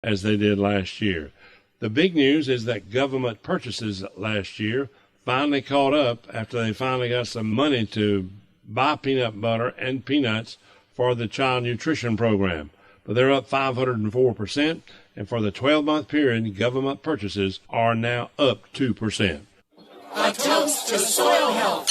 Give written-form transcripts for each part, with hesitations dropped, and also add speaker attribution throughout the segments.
Speaker 1: as they did last year. The big news is that government purchases last year finally caught up after they finally got some money to buy peanut butter and peanuts for the child nutrition program. But they're up 504%, and for the 12-month period, government purchases are now up 2%.
Speaker 2: A toast to soil health.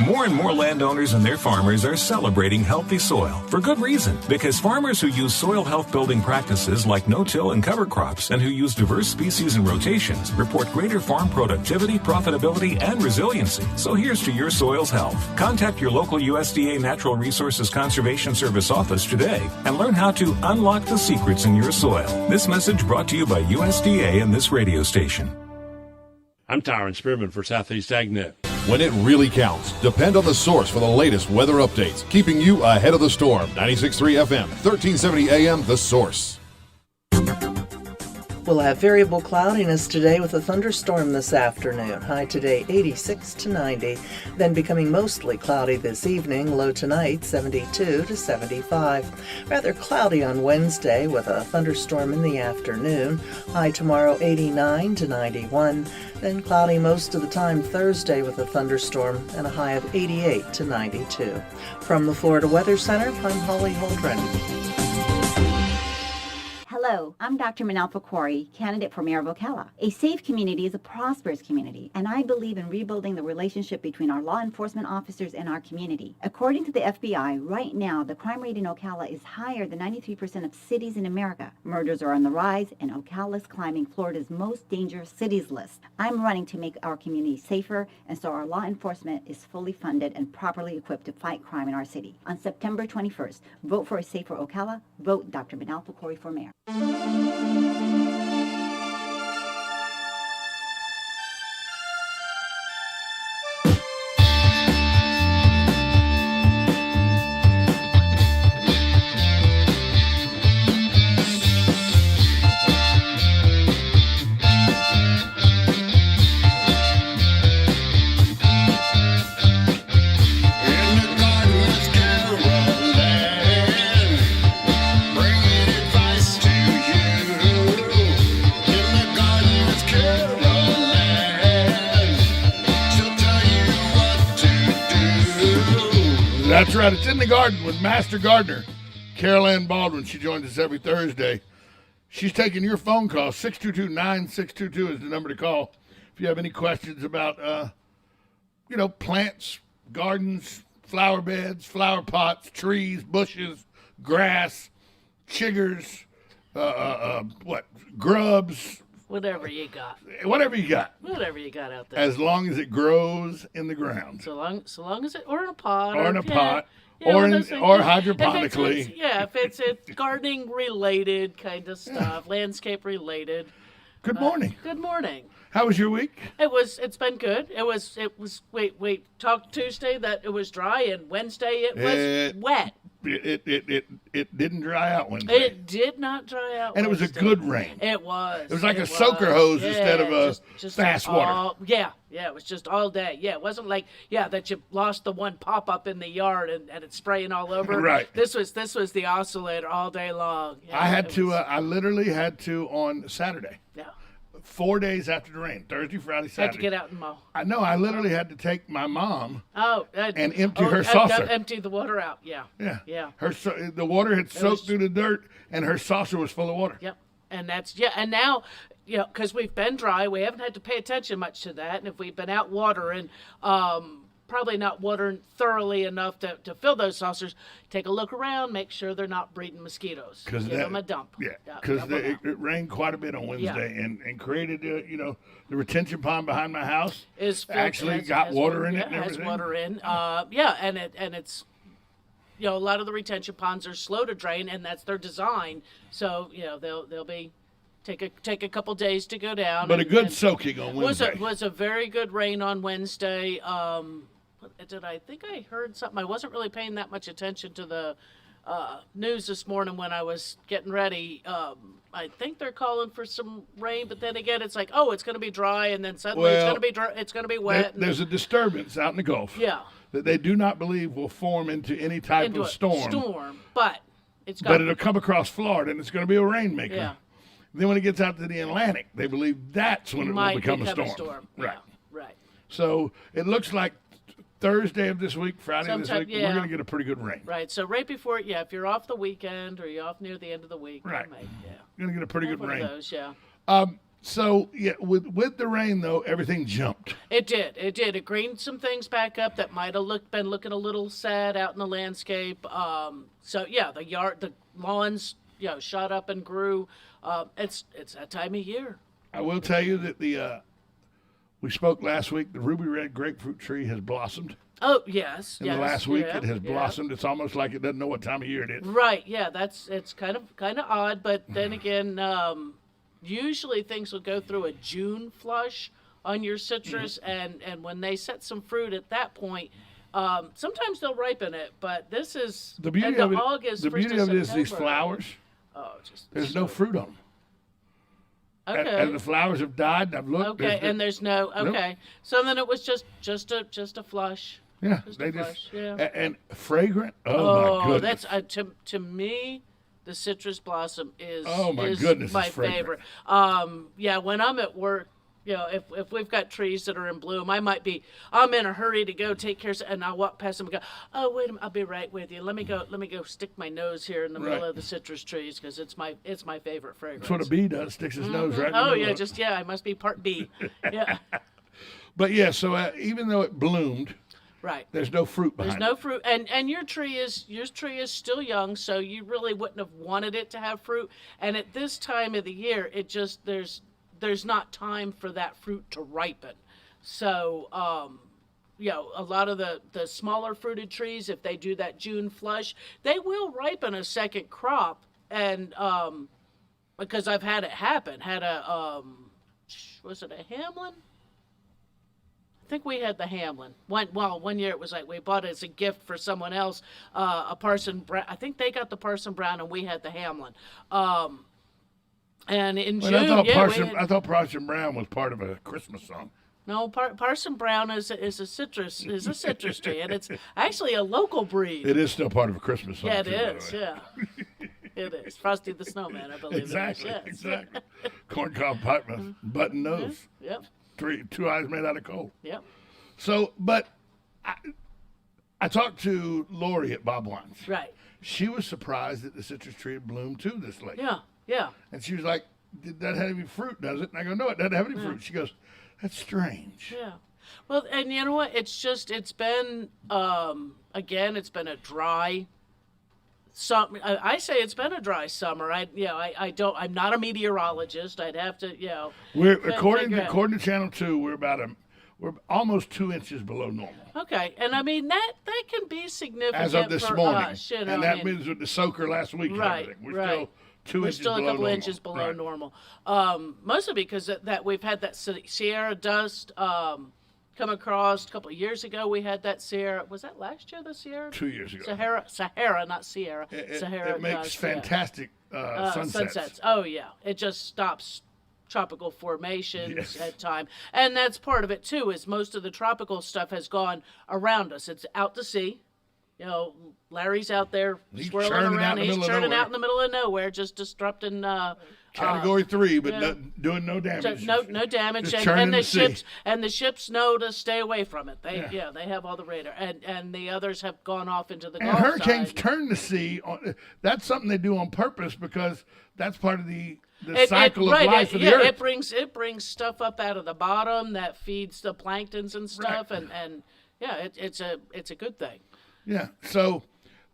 Speaker 3: More and more landowners and their farmers are celebrating healthy soil for good reason. Because farmers who use soil health building practices like no-till and cover crops and who use diverse species and rotations report greater farm productivity, profitability, and resiliency. So here's to your soil's health. Contact your local USDA Natural Resources Conservation Service office today and learn how to unlock the secrets in your soil. This message brought to you by USDA and this radio station.
Speaker 1: I'm Tyron Spearman for Southeast AgNet.
Speaker 4: When it really counts, depend on the source for the latest weather updates, keeping you ahead of the storm. 96.3 FM, 1370 AM, The Source.
Speaker 5: We'll have variable cloudiness today with a thunderstorm this afternoon. High today 86 to 90. Then becoming mostly cloudy this evening. Low tonight 72 to 75. Rather cloudy on Wednesday with a thunderstorm in the afternoon. High tomorrow 89 to 91. Then cloudy most of the time Thursday with a thunderstorm and a high of 88 to 92. From the Florida Weather Center, I'm Holly Holdren.
Speaker 6: Hello, I'm Dr. Manal Fakori, candidate for Mayor of Ocala. A safe community is a prosperous community, and I believe in rebuilding the relationship between our law enforcement officers and our community. According to the FBI, right now, the crime rate in Ocala is higher than 93% of cities in America. Murders are on the rise, and Ocala is climbing Florida's most dangerous cities list. I'm running to make our community safer, and so our law enforcement is fully funded and properly equipped to fight crime in our city. On September 21st, vote for a safer Ocala. Vote Dr. Manal Fakori for mayor.
Speaker 7: That's right. It's In the Garden with Master Gardener, Carol Ann Baldwin. She joins us every Thursday. She's taking your phone call. 622-9622 is the number to call if you have any questions about, plants, gardens, flower beds, flower pots, trees, bushes, grass, chiggers, grubs.
Speaker 8: Whatever you got.
Speaker 7: Whatever you got.
Speaker 8: Whatever you got out there.
Speaker 7: As long as it grows in the ground.
Speaker 8: So long as it, or in a pot.
Speaker 7: Or in a pot. Or hydroponically.
Speaker 8: If it's gardening related kind of stuff, landscape related.
Speaker 7: Good morning.
Speaker 8: Good morning.
Speaker 7: How was your week?
Speaker 8: It's been good. It was talked Tuesday that it was dry, and Wednesday it was wet.
Speaker 7: It didn't dry out Wednesday.
Speaker 8: It did not dry out.
Speaker 7: And it was a good rain.
Speaker 8: It was.
Speaker 7: It was like a soaker hose instead of a fast water.
Speaker 8: Yeah, it was just all day. Yeah, it wasn't like that you lost the one pop up in the yard and it's spraying all over.
Speaker 7: Right.
Speaker 8: This was the oscillator all day long. Yeah,
Speaker 7: I literally had to on Saturday.
Speaker 8: Yeah.
Speaker 7: 4 days after the rain, Thursday, Friday, Saturday.
Speaker 8: Had to get out and mow.
Speaker 7: I know. I literally had to take my mom and empty
Speaker 8: her
Speaker 7: saucer.
Speaker 8: Empty the water out. Yeah.
Speaker 7: Yeah. The water had soaked through the dirt, and her saucer was full of water.
Speaker 8: Yep. And and now, because we've been dry, we haven't had to pay attention much to that. And if we've been out watering, probably not watering thoroughly enough to fill those saucers, take a look around, make sure they're not breeding mosquitoes. Give them a dump.
Speaker 7: Yeah, because it rained quite a bit on Wednesday and created, the retention pond behind my house got water in it and everything.
Speaker 8: Has water in. And it's, a lot of the retention ponds are slow to drain, and that's their design. So, they'll be take a couple days to go down.
Speaker 7: But a good soaking on Wednesday.
Speaker 8: Was a very good rain on Wednesday. I think I heard something. I wasn't really paying that much attention to the news this morning when I was getting ready. I think they're calling for some rain, but then again, it's like, it's going to be dry, and then suddenly it's going to be dry. It's going to be wet.
Speaker 7: There's a disturbance out in the Gulf.
Speaker 8: Yeah.
Speaker 7: That they do not believe will form into any type of storm.
Speaker 8: But
Speaker 7: but it'll come across Florida, and it's going to be a rainmaker.
Speaker 8: Yeah.
Speaker 7: Then when it gets out to the Atlantic, they believe that's when it will become a storm.
Speaker 8: Right.
Speaker 7: Right.
Speaker 8: Right.
Speaker 7: So it looks like Thursday of this week, Friday of this
Speaker 8: Sometime-
Speaker 7: week, we're going to get a pretty good rain.
Speaker 8: Right. So right before, if you're off the weekend or you're off near the end of the week,
Speaker 7: Right.
Speaker 8: yeah.
Speaker 7: We're going to get a pretty good
Speaker 8: One
Speaker 7: rain.
Speaker 8: of those, yeah.
Speaker 7: So yeah, with the rain though, everything jumped.
Speaker 8: It did. It greened some things back up that might have been looking a little sad out in the landscape. So yeah, the lawns, shot up and grew. It's that time of year.
Speaker 7: I will tell you that we spoke last week. The ruby red grapefruit tree has blossomed.
Speaker 8: Oh yes,
Speaker 7: In
Speaker 8: yes.
Speaker 7: the last week,
Speaker 8: yeah,
Speaker 7: it has
Speaker 8: yeah.
Speaker 7: blossomed. It's almost like it doesn't know what time of year it is.
Speaker 8: Right. Yeah. It's kind of odd, but then again, usually things will go through a June flush on your citrus, and when they set some fruit at that point, sometimes they'll ripen it. But this is
Speaker 7: The beauty
Speaker 8: end
Speaker 7: of it,
Speaker 8: August.
Speaker 7: the
Speaker 8: 1st
Speaker 7: beauty
Speaker 8: of
Speaker 7: of it is these
Speaker 8: September.
Speaker 7: flowers.
Speaker 8: Oh, just
Speaker 7: There's no fruit on them.
Speaker 8: okay.
Speaker 7: And the flowers have died. And I've looked.
Speaker 8: Okay, and there's no okay. So then it was just a flush.
Speaker 7: yeah,
Speaker 8: just
Speaker 7: they
Speaker 8: a
Speaker 7: just
Speaker 8: flush, yeah.
Speaker 7: and fragrant. Oh, my goodness.
Speaker 8: That's to me, the citrus blossom is
Speaker 7: Oh, my
Speaker 8: is
Speaker 7: goodness,
Speaker 8: my
Speaker 7: it's fragrant.
Speaker 8: favorite. When I'm at work, if we've got trees that are in bloom, I'm in a hurry to go take care of, and I'll walk past them and go, oh wait a minute, I'll be right with you. Let me go stick my nose here in the middle
Speaker 7: Right.
Speaker 8: of the citrus trees because it's my favorite fragrance.
Speaker 7: That's what a bee does. Sticks his nose right in the
Speaker 8: Oh
Speaker 7: middle
Speaker 8: yeah,
Speaker 7: of it.
Speaker 8: I must be part B. Yeah,
Speaker 7: But yeah, so even though it bloomed,
Speaker 8: right.
Speaker 7: there's no fruit behind
Speaker 8: There's no fruit, and your tree is still young, so you really wouldn't have wanted it to have fruit. And at this time of the year, it just there's not time for that fruit to ripen. So a lot of the smaller fruited trees, if they do that June flush, they will ripen a second crop. And because I've had it happen, was it a Hamlin? I think we had the Hamlin. One year it was like we bought it as a gift for someone else, a Parson Brown. I think they got the Parson Brown and we had the Hamlin. And in June,
Speaker 7: I thought Parson Brown was part of a Christmas song.
Speaker 8: no, Parson Brown is a citrus tree, and it's actually a local breed.
Speaker 7: It is still part of a Christmas song.
Speaker 8: Yeah, it
Speaker 7: too, by the
Speaker 8: is.
Speaker 7: way.
Speaker 8: Yeah, it is. Frosty the Snowman, I believe.
Speaker 7: Exactly.
Speaker 8: It is, yes.
Speaker 7: Exactly. Corncob pipe, button nose,
Speaker 8: Yep.
Speaker 7: two eyes made out of coal.
Speaker 8: Yep.
Speaker 7: So, but I talked to Lori at Bob Wine's.
Speaker 8: Right.
Speaker 7: She was surprised that the citrus tree had bloomed too this late.
Speaker 8: Yeah. Yeah.
Speaker 7: And she was like, "Did that have any fruit? Does it?" And I go, "No, it doesn't have any fruit." She goes, "That's strange."
Speaker 8: Yeah. Well, and you know what? It's been again, it's been a dry summer. I say it's been a dry summer. I'm not a meteorologist. I'd have to,
Speaker 7: We're
Speaker 8: figure
Speaker 7: according
Speaker 8: out.
Speaker 7: to Channel 2, we're almost 2 inches below normal
Speaker 8: Okay, and I mean that can be significant
Speaker 7: as of this
Speaker 8: for
Speaker 7: morning,
Speaker 8: us,
Speaker 7: and that means with the soaker last week and
Speaker 8: Right,
Speaker 7: everything, we're
Speaker 8: right.
Speaker 7: still 2
Speaker 8: we're
Speaker 7: inches
Speaker 8: still a
Speaker 7: below
Speaker 8: couple
Speaker 7: normal.
Speaker 8: inches below
Speaker 7: Right.
Speaker 8: normal. Mostly because that we've had that Sierra dust come across a couple of years ago. We had that Sierra. Was that last year? The Sierra.
Speaker 7: 2 years ago.
Speaker 8: Sahara, not Sierra. Sahara
Speaker 7: It makes
Speaker 8: dust, yeah.
Speaker 7: fantastic sunsets.
Speaker 8: Oh yeah, it just stops tropical formations
Speaker 7: Yes.
Speaker 8: at time, and that's part of it too. Is most of the tropical stuff has gone around us. It's out to sea. Larry's out there
Speaker 7: He's
Speaker 8: swirling
Speaker 7: churning
Speaker 8: around.
Speaker 7: out in the
Speaker 8: He's
Speaker 7: middle of
Speaker 8: churning
Speaker 7: nowhere.
Speaker 8: out in the middle of nowhere, just disrupting.
Speaker 7: Category 3, but
Speaker 8: yeah.
Speaker 7: doing no damage.
Speaker 8: No damage,
Speaker 7: Just
Speaker 8: and
Speaker 7: churning
Speaker 8: the
Speaker 7: the sea.
Speaker 8: ships know to stay away from it. They
Speaker 7: Yeah.
Speaker 8: they have all the radar, and the others have gone off into the
Speaker 7: And
Speaker 8: Gulf
Speaker 7: hurricanes
Speaker 8: side.
Speaker 7: turn the sea. That's something they do on purpose because that's part of the
Speaker 8: It-
Speaker 7: cycle
Speaker 8: right,
Speaker 7: of life of the
Speaker 8: yeah,
Speaker 7: earth.
Speaker 8: it brings stuff up out of the bottom that feeds the planktons and stuff,
Speaker 7: Right.
Speaker 8: and it's a good thing.
Speaker 7: Yeah. So,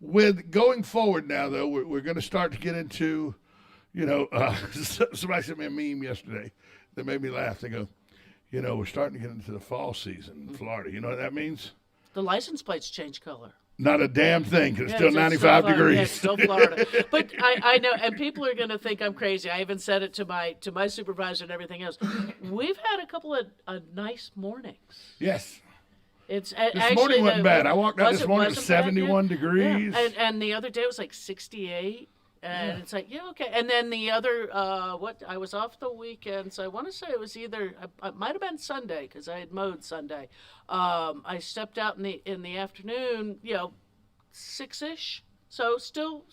Speaker 7: with going forward now, though, we're going to start to get into, somebody sent me a meme yesterday that made me laugh. They go, we're starting to get into the fall season in Florida. You know what that means?
Speaker 8: The license plates change color.
Speaker 7: Not a damn thing, 'cause it's still
Speaker 8: It's
Speaker 7: 95
Speaker 8: Florida.
Speaker 7: degrees.
Speaker 8: Yeah, it's still Florida. But I know, and people are going to think I'm crazy. I even said it to my supervisor and everything else. We've had a couple of nice mornings.
Speaker 7: Yes.
Speaker 8: It's
Speaker 7: This morning wasn't bad. I walked out this morning, it was 71 degrees.
Speaker 8: Yeah. And the other day it was like 68. And it's like, okay. And then the other, I was off the weekend, so I want to say it was either, it might have been Sunday, because I had mowed Sunday. I stepped out in the afternoon, 6-ish, So still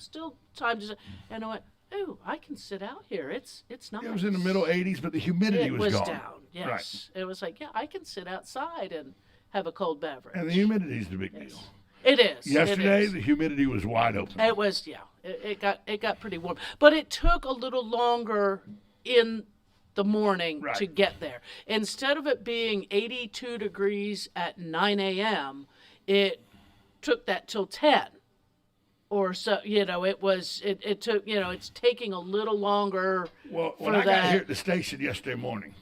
Speaker 8: time to. And I went, ooh, I can sit out here. It's nice.
Speaker 7: It was in the middle 80s, but the humidity
Speaker 8: It was
Speaker 7: gone.
Speaker 8: down. Yes, right. It was like, yeah, I can sit outside and have a cold beverage.
Speaker 7: And the humidity's the big deal.
Speaker 8: It is.
Speaker 7: Yesterday,
Speaker 8: it is.
Speaker 7: The humidity was wide open.
Speaker 8: It was, yeah. It got pretty warm, but it took a little longer in the morning to get there. Instead of it being 82 degrees at 9 a.m., it took that till 10 or so. It took, it's taking a little longer.
Speaker 7: Well, when I got here at the station yesterday morning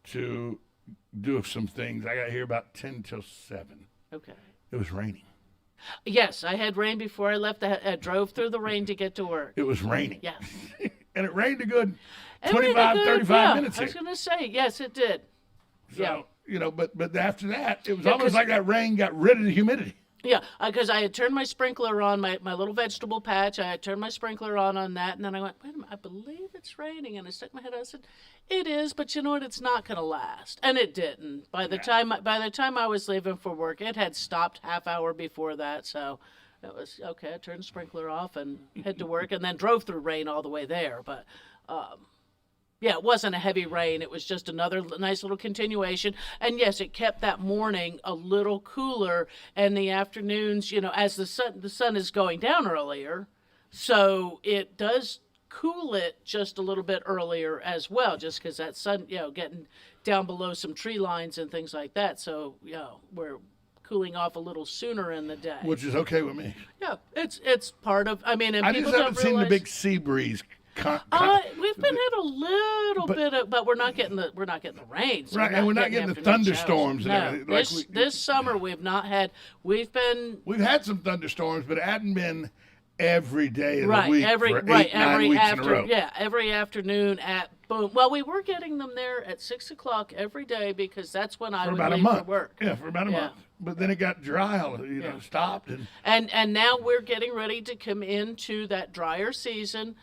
Speaker 7: to do some things, I got here about 10 till 7.
Speaker 8: Okay.
Speaker 7: It was raining.
Speaker 8: Yes, I had rain before I left. I drove through the rain to get to work.
Speaker 7: It was raining.
Speaker 8: Yes.
Speaker 7: And it rained a good 35 minutes here.
Speaker 8: I was going to say, yes, it did.
Speaker 7: So, but after that, it was almost like that rain got rid of the humidity.
Speaker 8: Yeah, because I had turned my sprinkler on, my little vegetable patch. I had turned my sprinkler on that, and then I went, wait a minute, I believe it's raining. And I stuck my head out and said, it is, but you know what? It's not going to last. And it didn't. By the time I was leaving for work, it had stopped half hour before that. So it was okay. I turned the sprinkler off and head to work, and then drove through rain all the way there. But yeah, it wasn't a heavy rain. It was just another nice little continuation. And yes, it kept that morning a little cooler, and the afternoons, as the sun is going down earlier, so it does cool it just a little bit earlier as well, just because that sun, getting down below some tree lines and things like that. So, we're cooling off a little sooner in the day.
Speaker 7: Which is okay with me.
Speaker 8: Yeah, it's part of, and
Speaker 7: I
Speaker 8: people
Speaker 7: just haven't
Speaker 8: don't realize,
Speaker 7: seen the big sea breeze.
Speaker 8: We've been hit a little bit of, but we're not getting the rain. So
Speaker 7: right, and we're not getting the thunderstorms.
Speaker 8: No, this summer we've not had. We've had
Speaker 7: some thunderstorms, but it hadn't been every day of the
Speaker 8: right,
Speaker 7: week
Speaker 8: every
Speaker 7: for
Speaker 8: right,
Speaker 7: 9 weeks in a row.
Speaker 8: Yeah, every afternoon at boom. Well, we were getting them there at 6 o'clock every day because that's when I would leave for work.
Speaker 7: Yeah, for about a month. But then it got dry, stopped.
Speaker 8: And now we're getting ready to come into that drier season.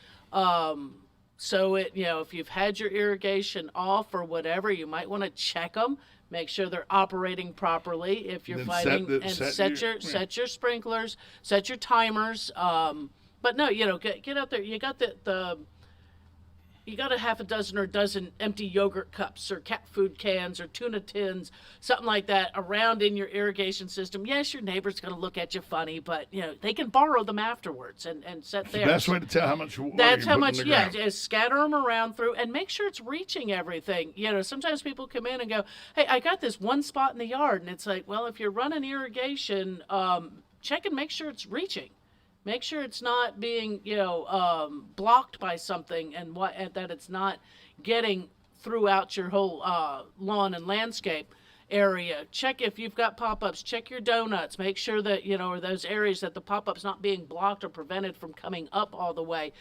Speaker 8: So if you've had your irrigation off or whatever, you might want to check them, make sure they're operating properly. If you're set your sprinklers, set your timers. But no, get out there. You got you got a half a dozen or a dozen empty yogurt cups or cat food cans or tuna tins, something like that around in your irrigation system. Yes, your neighbor's going to look at you funny, but they can borrow them afterwards and set theirs.
Speaker 7: The best way to tell how much water
Speaker 8: that's
Speaker 7: you're
Speaker 8: how much.
Speaker 7: putting in the ground.
Speaker 8: Is scatter them around through and make sure it's reaching everything. Sometimes people come in and go, "Hey, I got this one spot in the yard," and it's like, well, if you're running irrigation, check and make sure it's reaching. Make sure it's not being, blocked by something and that it's not getting throughout your whole lawn and landscape area. Check if you've got pop-ups. Check your donuts. Make sure that, or those areas that the pop-up's not being blocked or prevented from coming up all the way.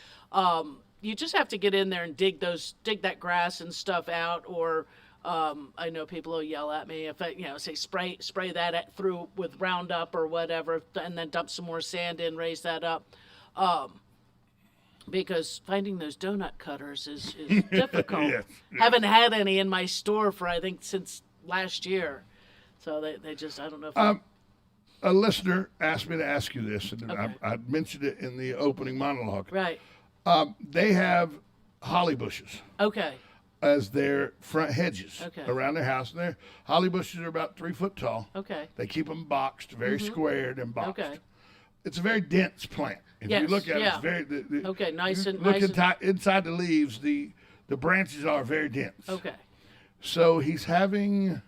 Speaker 8: You just have to get in there and dig that grass and stuff out, or I know people will yell at me if I, say spray that through with Roundup or whatever, and then dump some more sand in, raise that up, because finding those donut cutters is difficult. Yes. Haven't had any in my store for I think since last year, so they just I don't know. If
Speaker 7: a listener asked me to ask you this, and
Speaker 8: okay.
Speaker 7: I mentioned it in the opening monologue.
Speaker 8: Right.
Speaker 7: They have holly bushes.
Speaker 8: Okay.
Speaker 7: As their front hedges around their house. And their holly bushes are about 3 foot tall.
Speaker 8: Okay.
Speaker 7: They keep them boxed, very squared and boxed.
Speaker 8: Okay.
Speaker 7: It's a very dense plant. If you look at it, it's very
Speaker 8: nice and
Speaker 7: inside the leaves. The branches are very dense.
Speaker 8: Okay.
Speaker 7: So he's having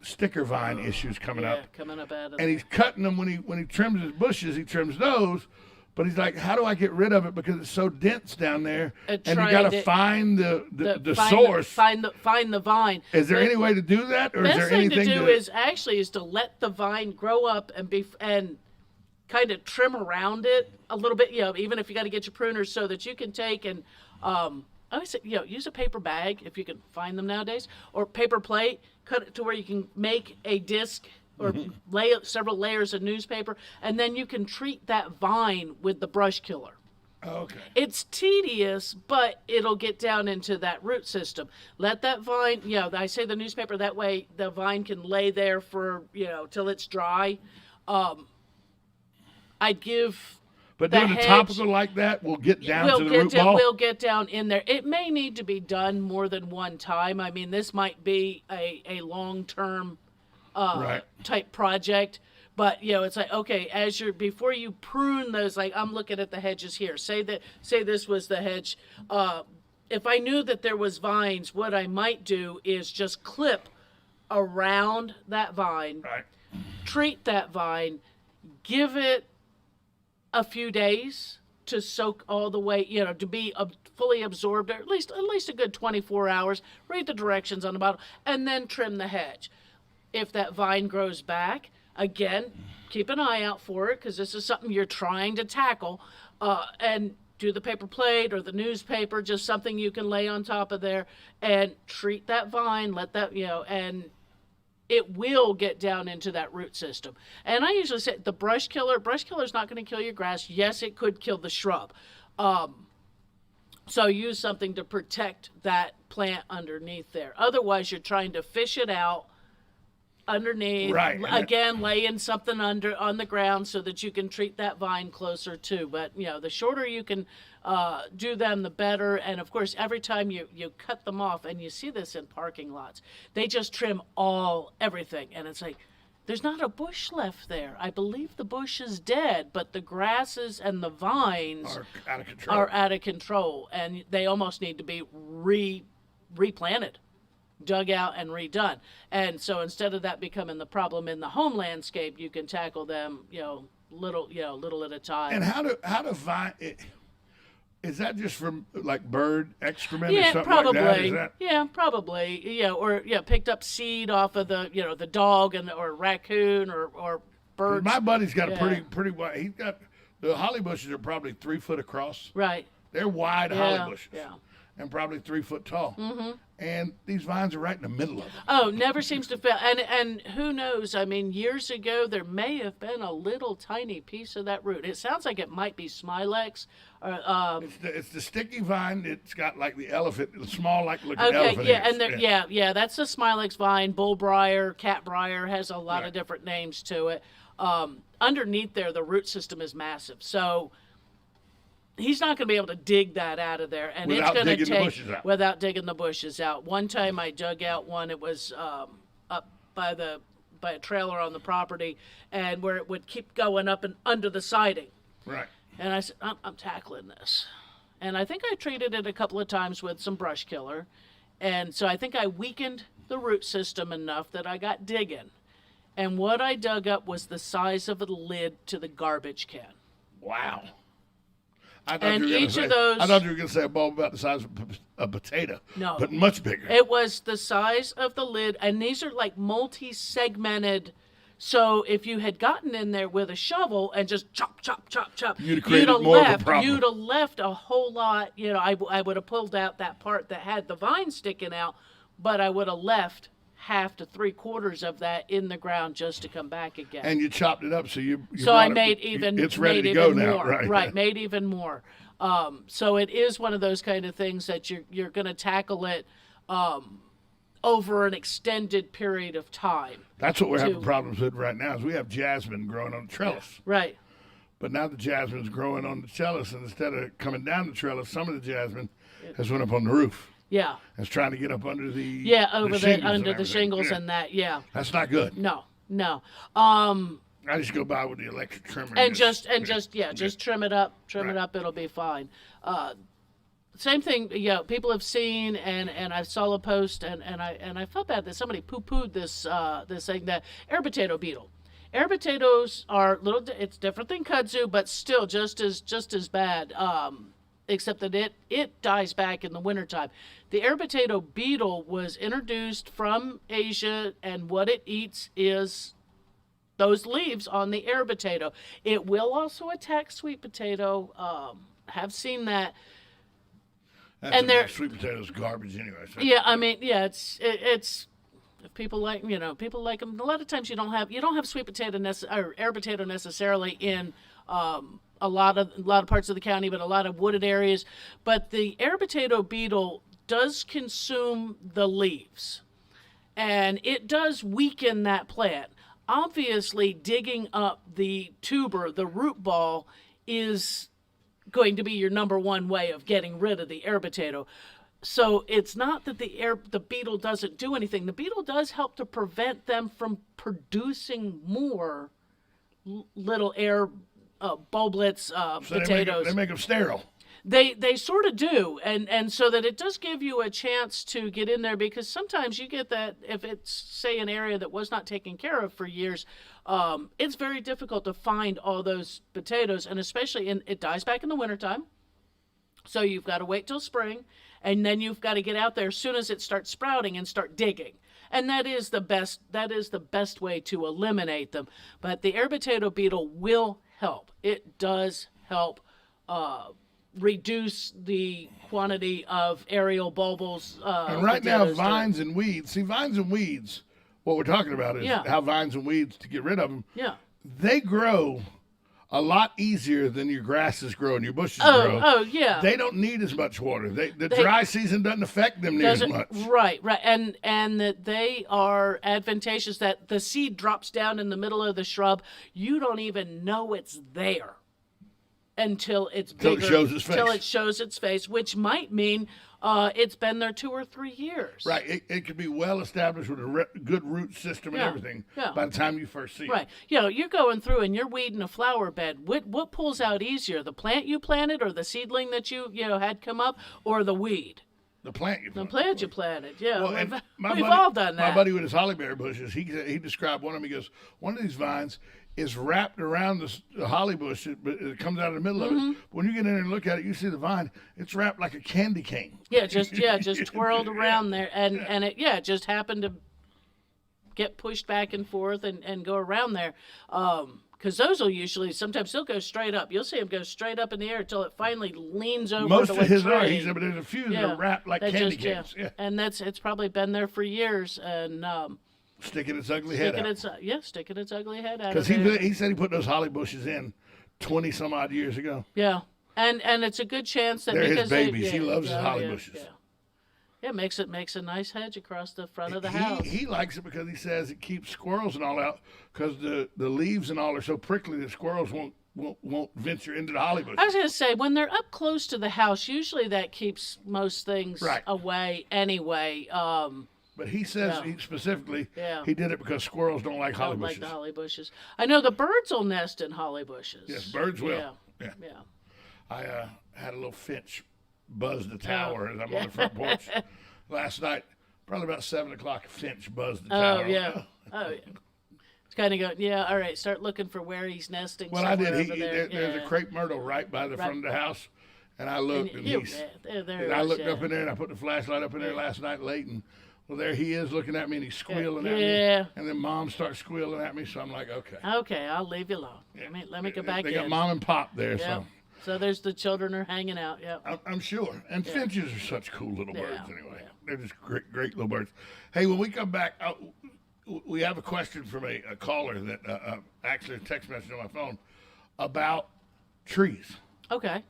Speaker 7: sticker vine issues coming up.
Speaker 8: Coming up out of
Speaker 7: and he's cutting them when he trims his bushes. He trims those. But he's like, how do I get rid of it because it's so dense down there? And you got to find the source.
Speaker 8: Find the vine.
Speaker 7: Is there any way to do that, or is there anything
Speaker 8: to do? Is to let the vine grow up and kind of trim around it a little bit. Even if you got to get your pruners so that you can take and I always say, use a paper bag if you can find them nowadays, or paper plate. Cut it to where you can make a disc. Or lay several layers of newspaper, and then you can treat that vine with the brush killer.
Speaker 7: Okay.
Speaker 8: It's tedious, but it'll get down into that root system. Let that vine, I say the newspaper, that way the vine can lay there for, till it's dry. I'd give.
Speaker 7: But
Speaker 8: the
Speaker 7: doing a
Speaker 8: hedge,
Speaker 7: topical like that will get down to the root ball?
Speaker 8: We'll get down in there. It may need to be done more than one time. I mean, this might be a long-term type project. But, it's like, okay, before you prune those, like I'm looking at the hedges here. Say this was the hedge. If I knew that there was vines, what I might do is just clip around that vine, treat that vine, give it a few days to soak all the way, to be fully absorbed, or at least a good 24 hours. Read the directions on the bottle, and then trim the hedge. If that vine grows back, again, keep an eye out for it, because this is something you're trying to tackle, and do the paper plate or the newspaper, just something you can lay on top of there, and treat that vine, let that, and it will get down into that root system. And I usually say the brush killer is not going to kill your grass. Yes, it could kill the shrub. So use something to protect that plant underneath there. Otherwise, you're trying to fish it out underneath.
Speaker 7: Right.
Speaker 8: Again, laying something on the ground so that you can treat that vine closer to. But, the shorter you can do them, the better. And, of course, every time you cut them off, and you see this in parking lots, they just trim everything. And it's like, there's not a bush left there. I believe the bush is dead, but the grasses and the vines
Speaker 7: are out of control.
Speaker 8: And they almost need to be replanted, dug out and redone. And so instead of that becoming the problem in the home landscape, you can tackle them, little at a time.
Speaker 7: And how to vine it? Is that just from like bird excrement or
Speaker 8: Yeah,
Speaker 7: something
Speaker 8: probably.
Speaker 7: like that? Is that...
Speaker 8: Yeah, probably. Yeah, or picked up seed off of the dog or raccoon or birds.
Speaker 7: My buddy's got a pretty wide. He's got the holly bushes are probably 3 foot across.
Speaker 8: Right.
Speaker 7: They're wide holly bushes.
Speaker 8: Yeah.
Speaker 7: And probably 3 foot tall. Mm-hmm. And these vines are right in the middle of them.
Speaker 8: Oh, never seems to fail. And who knows? I mean, years ago, there may have been a little tiny piece of that root. It sounds like it might be Smilex.
Speaker 7: It's the sticky vine. It's got like the elephant, the small like looking
Speaker 8: okay,
Speaker 7: elephant.
Speaker 8: yeah,
Speaker 7: ears.
Speaker 8: and that's the Smilex vine. Bullbriar, catbriar has a lot of different names to it. Underneath there, the root system is massive. So he's not going to be able to dig that out of there, and
Speaker 7: without
Speaker 8: it's going to
Speaker 7: take
Speaker 8: without digging the bushes out. One time I dug out one. It was up by a trailer on the property, and where it would keep going up and under the siding.
Speaker 7: Right.
Speaker 8: And I said, I'm tackling this, and I think I treated it a couple of times with some brush killer, and so I think I weakened the root system enough that I got digging, and what I dug up was the size of a lid to the garbage can.
Speaker 7: Wow. I
Speaker 8: thought you
Speaker 7: were going to say a bulb about the size of a potato.
Speaker 8: No.
Speaker 7: But much bigger.
Speaker 8: It was the size of the lid, and these are like multi-segmented. So if you had gotten in there with a shovel and just chop, chop, chop, chop,
Speaker 7: you'd have created more of a problem.
Speaker 8: You'd have left a whole lot. I would have pulled out that part that had the vine sticking out, but I would have left half to 3/4 of that in the ground just to come back again.
Speaker 7: And you chopped it up, so
Speaker 8: I made even.
Speaker 7: It's ready
Speaker 8: to
Speaker 7: go
Speaker 8: more,
Speaker 7: now, right?
Speaker 8: Right, made even more. So it is one of those kind of things that you're going to tackle it over an extended period of time.
Speaker 7: That's what we're having problems with right now. Is we have jasmine growing on the trellis.
Speaker 8: Right.
Speaker 7: But now the jasmine's growing on the trellis, and instead of coming down the trellis, some of the jasmine has went up on the roof.
Speaker 8: Yeah.
Speaker 7: It's trying to get up under the
Speaker 8: under the shingles and that. Yeah.
Speaker 7: That's not good.
Speaker 8: No.
Speaker 7: I just go by with the electric trimmer
Speaker 8: and just trim it up. It up. It'll be fine. Same thing. People have seen and I saw a post and I felt bad that somebody poo-pooed this thing, that air potato beetle. Air potatoes are it's different than kudzu, but still just as bad. Except that it dies back in the wintertime. The air potato beetle was introduced from Asia, and what it eats is those leaves on the air potato. It will also attack sweet potato. Have seen that.
Speaker 7: Sweet potato's garbage anyway. So.
Speaker 8: Yeah, I mean, it's if people like them. A lot of times you don't have sweet potato or air potato necessarily in a lot of parts of the county, but a lot of wooded areas. But the air potato beetle does consume the leaves, and it does weaken that plant. obviously digging up the tuber, the root ball, is going to be your number one way of getting rid of the air potato. So it's not that the beetle doesn't do anything. The beetle does help to prevent them from producing more little air bulblets,
Speaker 7: So
Speaker 8: potatoes.
Speaker 7: They make them sterile.
Speaker 8: They sort of do, and so that it does give you a chance to get in there, because sometimes you get that if it's, say, an area that was not taken care of for years, it's very difficult to find all those potatoes, and especially it dies back in the wintertime. So you've got to wait till spring, and then you've got to get out there as soon as it starts sprouting and start digging. And that is the best way to eliminate them. But the air potato beetle will help. It does help reduce the quantity of aerial bulbils.
Speaker 7: And right now, vines and weeds. See, vines and weeds, what we're talking about is how vines and weeds, to get rid of them, they grow a lot easier than your grasses grow and your bushes grow.
Speaker 8: Oh, yeah.
Speaker 7: They don't need as much water. The dry season doesn't affect them near as much.
Speaker 8: Right. And that they are advantageous, that the seed drops down in the middle of the shrub. You don't even know it's there until it's bigger. Until it shows its face, which might mean it's been there 2 or 3 years.
Speaker 7: Right. It could be well established with a good root system and everything by the time you first see it.
Speaker 8: Right. You're going through and you're weeding a flower bed. What pulls out easier, the plant you planted, or the seedling that you had come up, or the weed?
Speaker 7: The plant you planted.
Speaker 8: The plant you planted, yeah.
Speaker 7: Well,
Speaker 8: we've all done that.
Speaker 7: My buddy with his hollyberry bushes, he described one of them. He goes, one of these vines is wrapped around the holly bush, but it comes out of the middle of it. But when you get in there and look at it, you see the vine, it's wrapped like a candy cane.
Speaker 8: Yeah, just twirled around there, and it just happened to get pushed back and forth and go around there. Because those will usually, sometimes they'll go straight up. You'll see them go straight up in the air until it finally leans over.
Speaker 7: Most
Speaker 8: to
Speaker 7: of his
Speaker 8: tree.
Speaker 7: are, he said, but there's a few that are wrapped like candy canes. Yeah.
Speaker 8: And it's probably been there for years, and
Speaker 7: sticking its ugly head out.
Speaker 8: Sticking its ugly head out.
Speaker 7: Because he said he put those holly bushes in 20 some odd years ago.
Speaker 8: Yeah, and it's a good chance that
Speaker 7: they're
Speaker 8: because
Speaker 7: his babies. He loves his holly bushes.
Speaker 8: Yeah, it makes a nice hedge across the front of the house.
Speaker 7: He likes it because he says it keeps squirrels and all out, because the leaves and all are so prickly that squirrels won't venture into the holly bushes.
Speaker 8: I was going to say, when they're up close to the house, usually that keeps most things away anyway.
Speaker 7: But he says he specifically he did it because squirrels don't like holly bushes.
Speaker 8: Like the holly bushes. I know the birds will nest in holly bushes.
Speaker 7: Yes, birds will.
Speaker 8: Yeah.
Speaker 7: I had a little finch buzz the tower as I'm on the front porch last night. Probably about 7 o'clock, a finch buzzed the tower.
Speaker 8: Oh, yeah. It's kind of going, all right, start looking for where he's nesting.
Speaker 7: Well, I did. There's a crepe myrtle right by the front of the house. And I looked, and I looked up in there, and I put the flashlight up in there last night late, and well, there he is looking at me, and he's squealing at me. And then Mom starts squealing at me, so I'm like, okay.
Speaker 8: Okay, I'll leave you alone. Let me go back in.
Speaker 7: They got Mom and Pop there,
Speaker 8: so there's the children are hanging out. Yeah,
Speaker 7: I'm sure. And finches are such cool little birds, anyway. They're just great little birds. Hey, when we come back, we have a question from a caller that actually a text message on my phone about trees.
Speaker 8: Okay.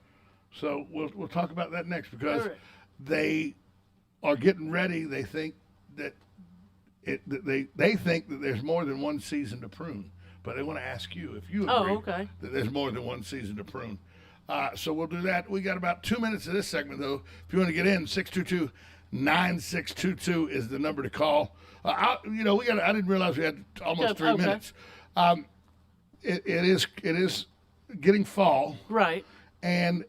Speaker 7: So we'll talk about that next, because they are getting ready. They think that they think that there's more than one season to prune, but they want to ask you if you agree that there's more than one season to prune. So we'll do that. We got about 2 minutes of this segment, though. If you want to get in, 622-9622 is the number to call. I didn't realize we had almost 3 minutes. It is getting fall,
Speaker 8: right?
Speaker 7: And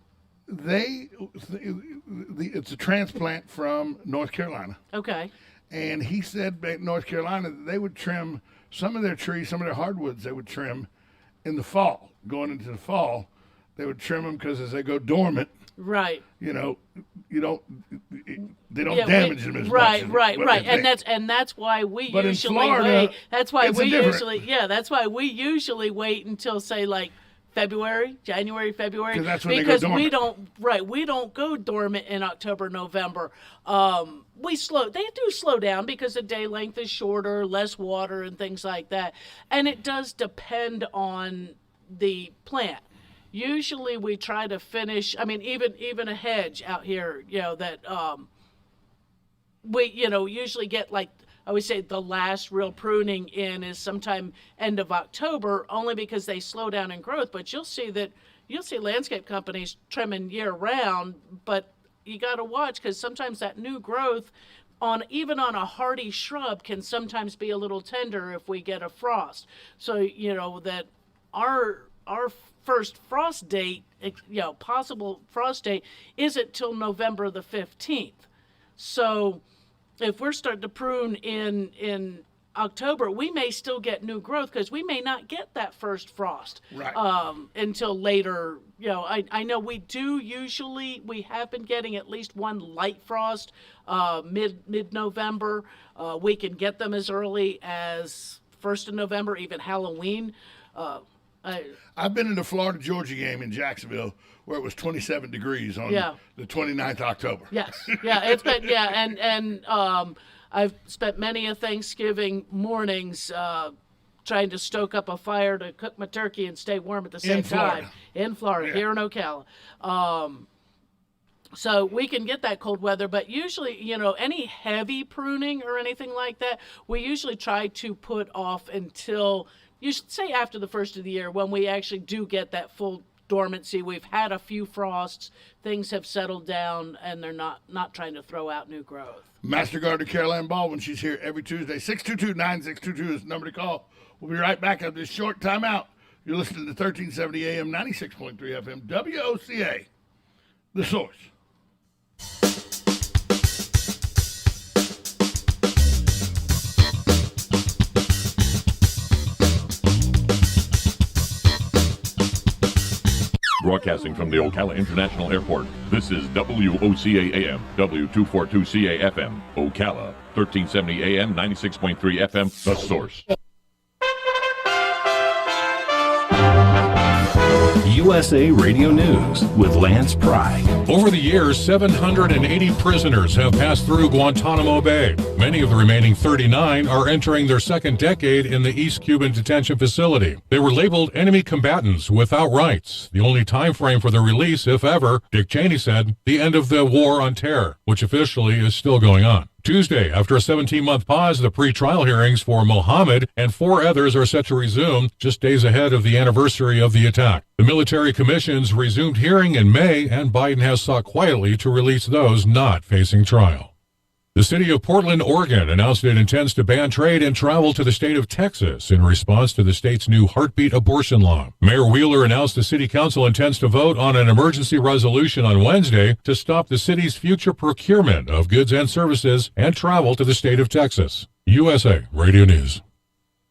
Speaker 7: it's a transplant from North Carolina.
Speaker 8: Okay.
Speaker 7: And he said back in North Carolina that they would trim some of their trees, some of their hardwoods, they would trim in the fall. Going into the fall, they would trim them because as they go dormant,
Speaker 8: right?
Speaker 7: They don't damage them as much.
Speaker 8: Right. And that's why we usually wait. That's why we usually wait until, say, like January, February,
Speaker 7: that's when
Speaker 8: because
Speaker 7: they go dormant.
Speaker 8: we don't go dormant in October, November. They do slow down because the day length is shorter, less water and things like that. And it does depend on the plant. Usually we try to finish, even a hedge out here, that we usually get like I would say the last real pruning in is sometime end of October, only because they slow down in growth. But you'll see landscape companies trimming year round, but you got to watch, because sometimes that new growth even on a hardy shrub can sometimes be a little tender if we get a frost. So, that our first frost date, possible frost date, isn't till November the 15th. So if we're starting to prune in October, we may still get new growth, because we may not get that first frost until later. I know we have been getting at least one light frost mid-November. We can get them as early as 1st of November, even Halloween.
Speaker 7: I've been in the Florida-Georgia game in Jacksonville where it was 27 degrees on the 29th of October.
Speaker 8: Yes. Yeah, it's been, and I've spent many a Thanksgiving mornings trying to stoke up a fire to cook my turkey and stay warm at the same time. In Florida, here in Ocala. So we can get that cold weather, but usually, any heavy pruning or anything like that, we usually try to put off until, you should say, after the first of the year, when we actually do get that full dormancy. We've had a few frosts, things have settled down, and they're not trying to throw out new growth.
Speaker 7: Master Gardener Caroline Baldwin, she's here every Tuesday. 622-9622 is the number to call. We'll be right back after this short timeout. You're listening to 1370 AM, 96.3 FM, WOCA, The Source.
Speaker 9: Broadcasting from the Ocala International Airport, this is WOCA AM, W242CA FM, Ocala, 1370 AM, 96.3 FM, The Source.
Speaker 10: USA Radio News with Lance Pry.
Speaker 11: Over the years, 780 prisoners have passed through Guantanamo Bay. Many of the remaining 39 are entering their second decade in the East Cuban detention facility. They were labeled enemy combatants without rights. The only time frame for their release, if ever, Dick Cheney said, the end of the War on Terror, which officially is still going on. Tuesday, after a 17-month pause, the pre-trial hearings for Mohammed and 4 others are set to resume just days ahead of the anniversary of the attack. The military commissions resumed hearing in May, and Biden has sought quietly to release those not facing trial. The city of Portland, Oregon announced it intends to ban trade and travel to the state of Texas in response to the state's new heartbeat abortion law. Mayor Wheeler announced the city council intends to vote on an emergency resolution on Wednesday to stop the city's future procurement of goods and services and travel to the state of Texas. USA Radio News.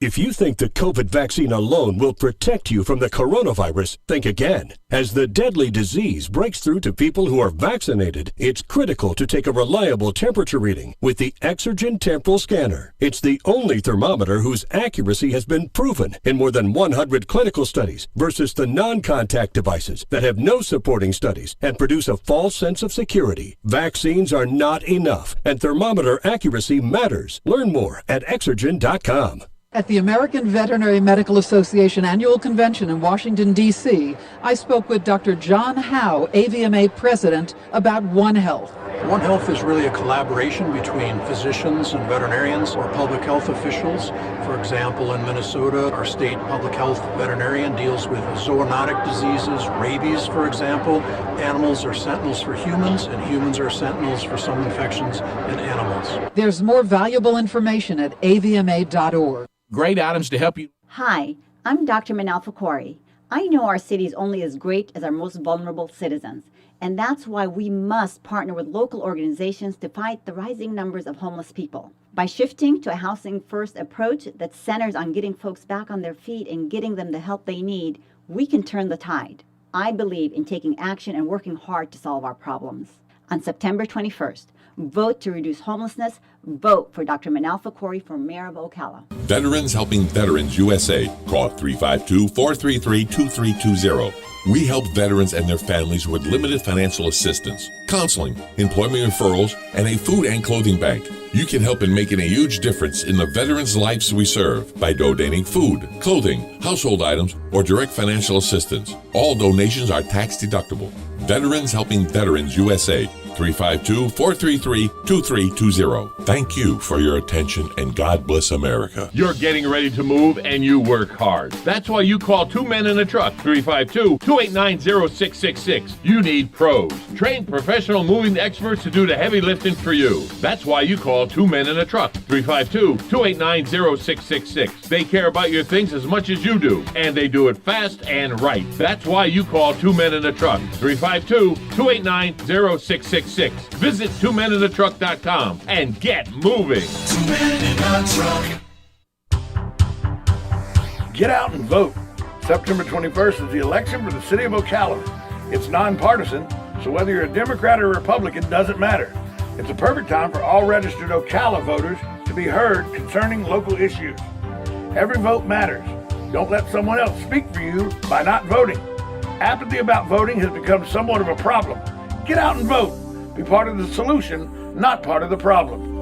Speaker 10: If you think the COVID vaccine alone will protect you from the coronavirus, think again. As the deadly disease breaks through to people who are vaccinated, it's critical to take a reliable temperature reading with the Exergen Temporal Scanner. It's the only thermometer whose accuracy has been proven in more than 100 clinical studies versus the non-contact devices that have no supporting studies and produce a false sense of security. Vaccines are not enough, and thermometer accuracy matters. Learn more at Exergen.com.
Speaker 12: At the American Veterinary Medical Association Annual Convention in Washington, D.C., I spoke with Dr. John Howe, AVMA President, about One Health.
Speaker 13: One Health is really a collaboration between physicians and veterinarians or public health officials. For example, in Minnesota, our state public health veterinarian deals with zoonotic diseases, rabies, for example. Animals are sentinels for humans, and humans are sentinels for some infections in animals.
Speaker 12: There's more valuable information at avma.org.
Speaker 14: Great items to help you.
Speaker 6: Hi, I'm Dr. Manal Fakori. I know our city is only as great as our most vulnerable citizens, and that's why we must partner with local organizations to fight the rising numbers of homeless people. By shifting to a housing first approach that centers on getting folks back on their feet and getting them the help they need, we can turn the tide. I believe in taking action and working hard to solve our problems. On September 21st, vote to reduce homelessness. Vote for Dr. Manal Fakori for Mayor of Ocala.
Speaker 15: Veterans Helping Veterans USA. Call 352-433-2320. We help veterans and their families with limited financial assistance, counseling, employment referrals, and a food and clothing bank. You can help in making a huge difference in the veterans' lives we serve by donating food, clothing, household items, or direct financial assistance. All donations are tax deductible. Veterans Helping Veterans USA. 352-433-2320. Thank you for your attention, and God bless America.
Speaker 9: You're getting ready to move and you work hard. That's why you call Two Men in a Truck, 352-289-0666. You need pros, trained professional moving experts to do the heavy lifting for you. That's why you call Two Men in a Truck, 352-289-0666. They care about your things as much as you do, and they do it fast and right. That's why you call Two Men in a Truck, 352-289-0666. Visit twomeninatruck.com and get moving.
Speaker 2: 2 Men in a Truck.
Speaker 7: Get out and vote. September 21st is the election for the city of Ocala. It's nonpartisan, so whether you're a Democrat or Republican doesn't matter. It's a perfect time for all registered Ocala voters to be heard concerning local issues. Every vote matters. Don't let someone else speak for you by not voting. Apathy about voting has become somewhat of a problem. Get out and vote. Be part of the solution, not part of the problem.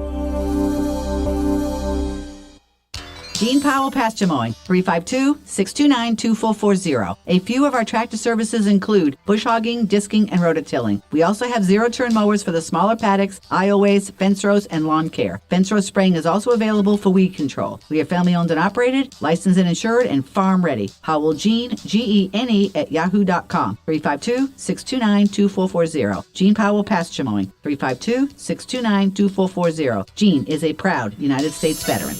Speaker 14: Gene Powell Pasture Mowing, 352-629-2440. A few of our tractor services include bush hogging, disking, and rototilling. We also have zero-turn mowers for the smaller paddocks, aisleways, fence rows, and lawn care. Fence row spraying is also available for weed control. We are family-owned and operated, licensed and insured, and farm-ready. Howell Gene, Gene, @yahoo.com, 352-629-2440. Gene Powell Pasture Mowing, 352-629-2440. Gene is a proud United States veteran.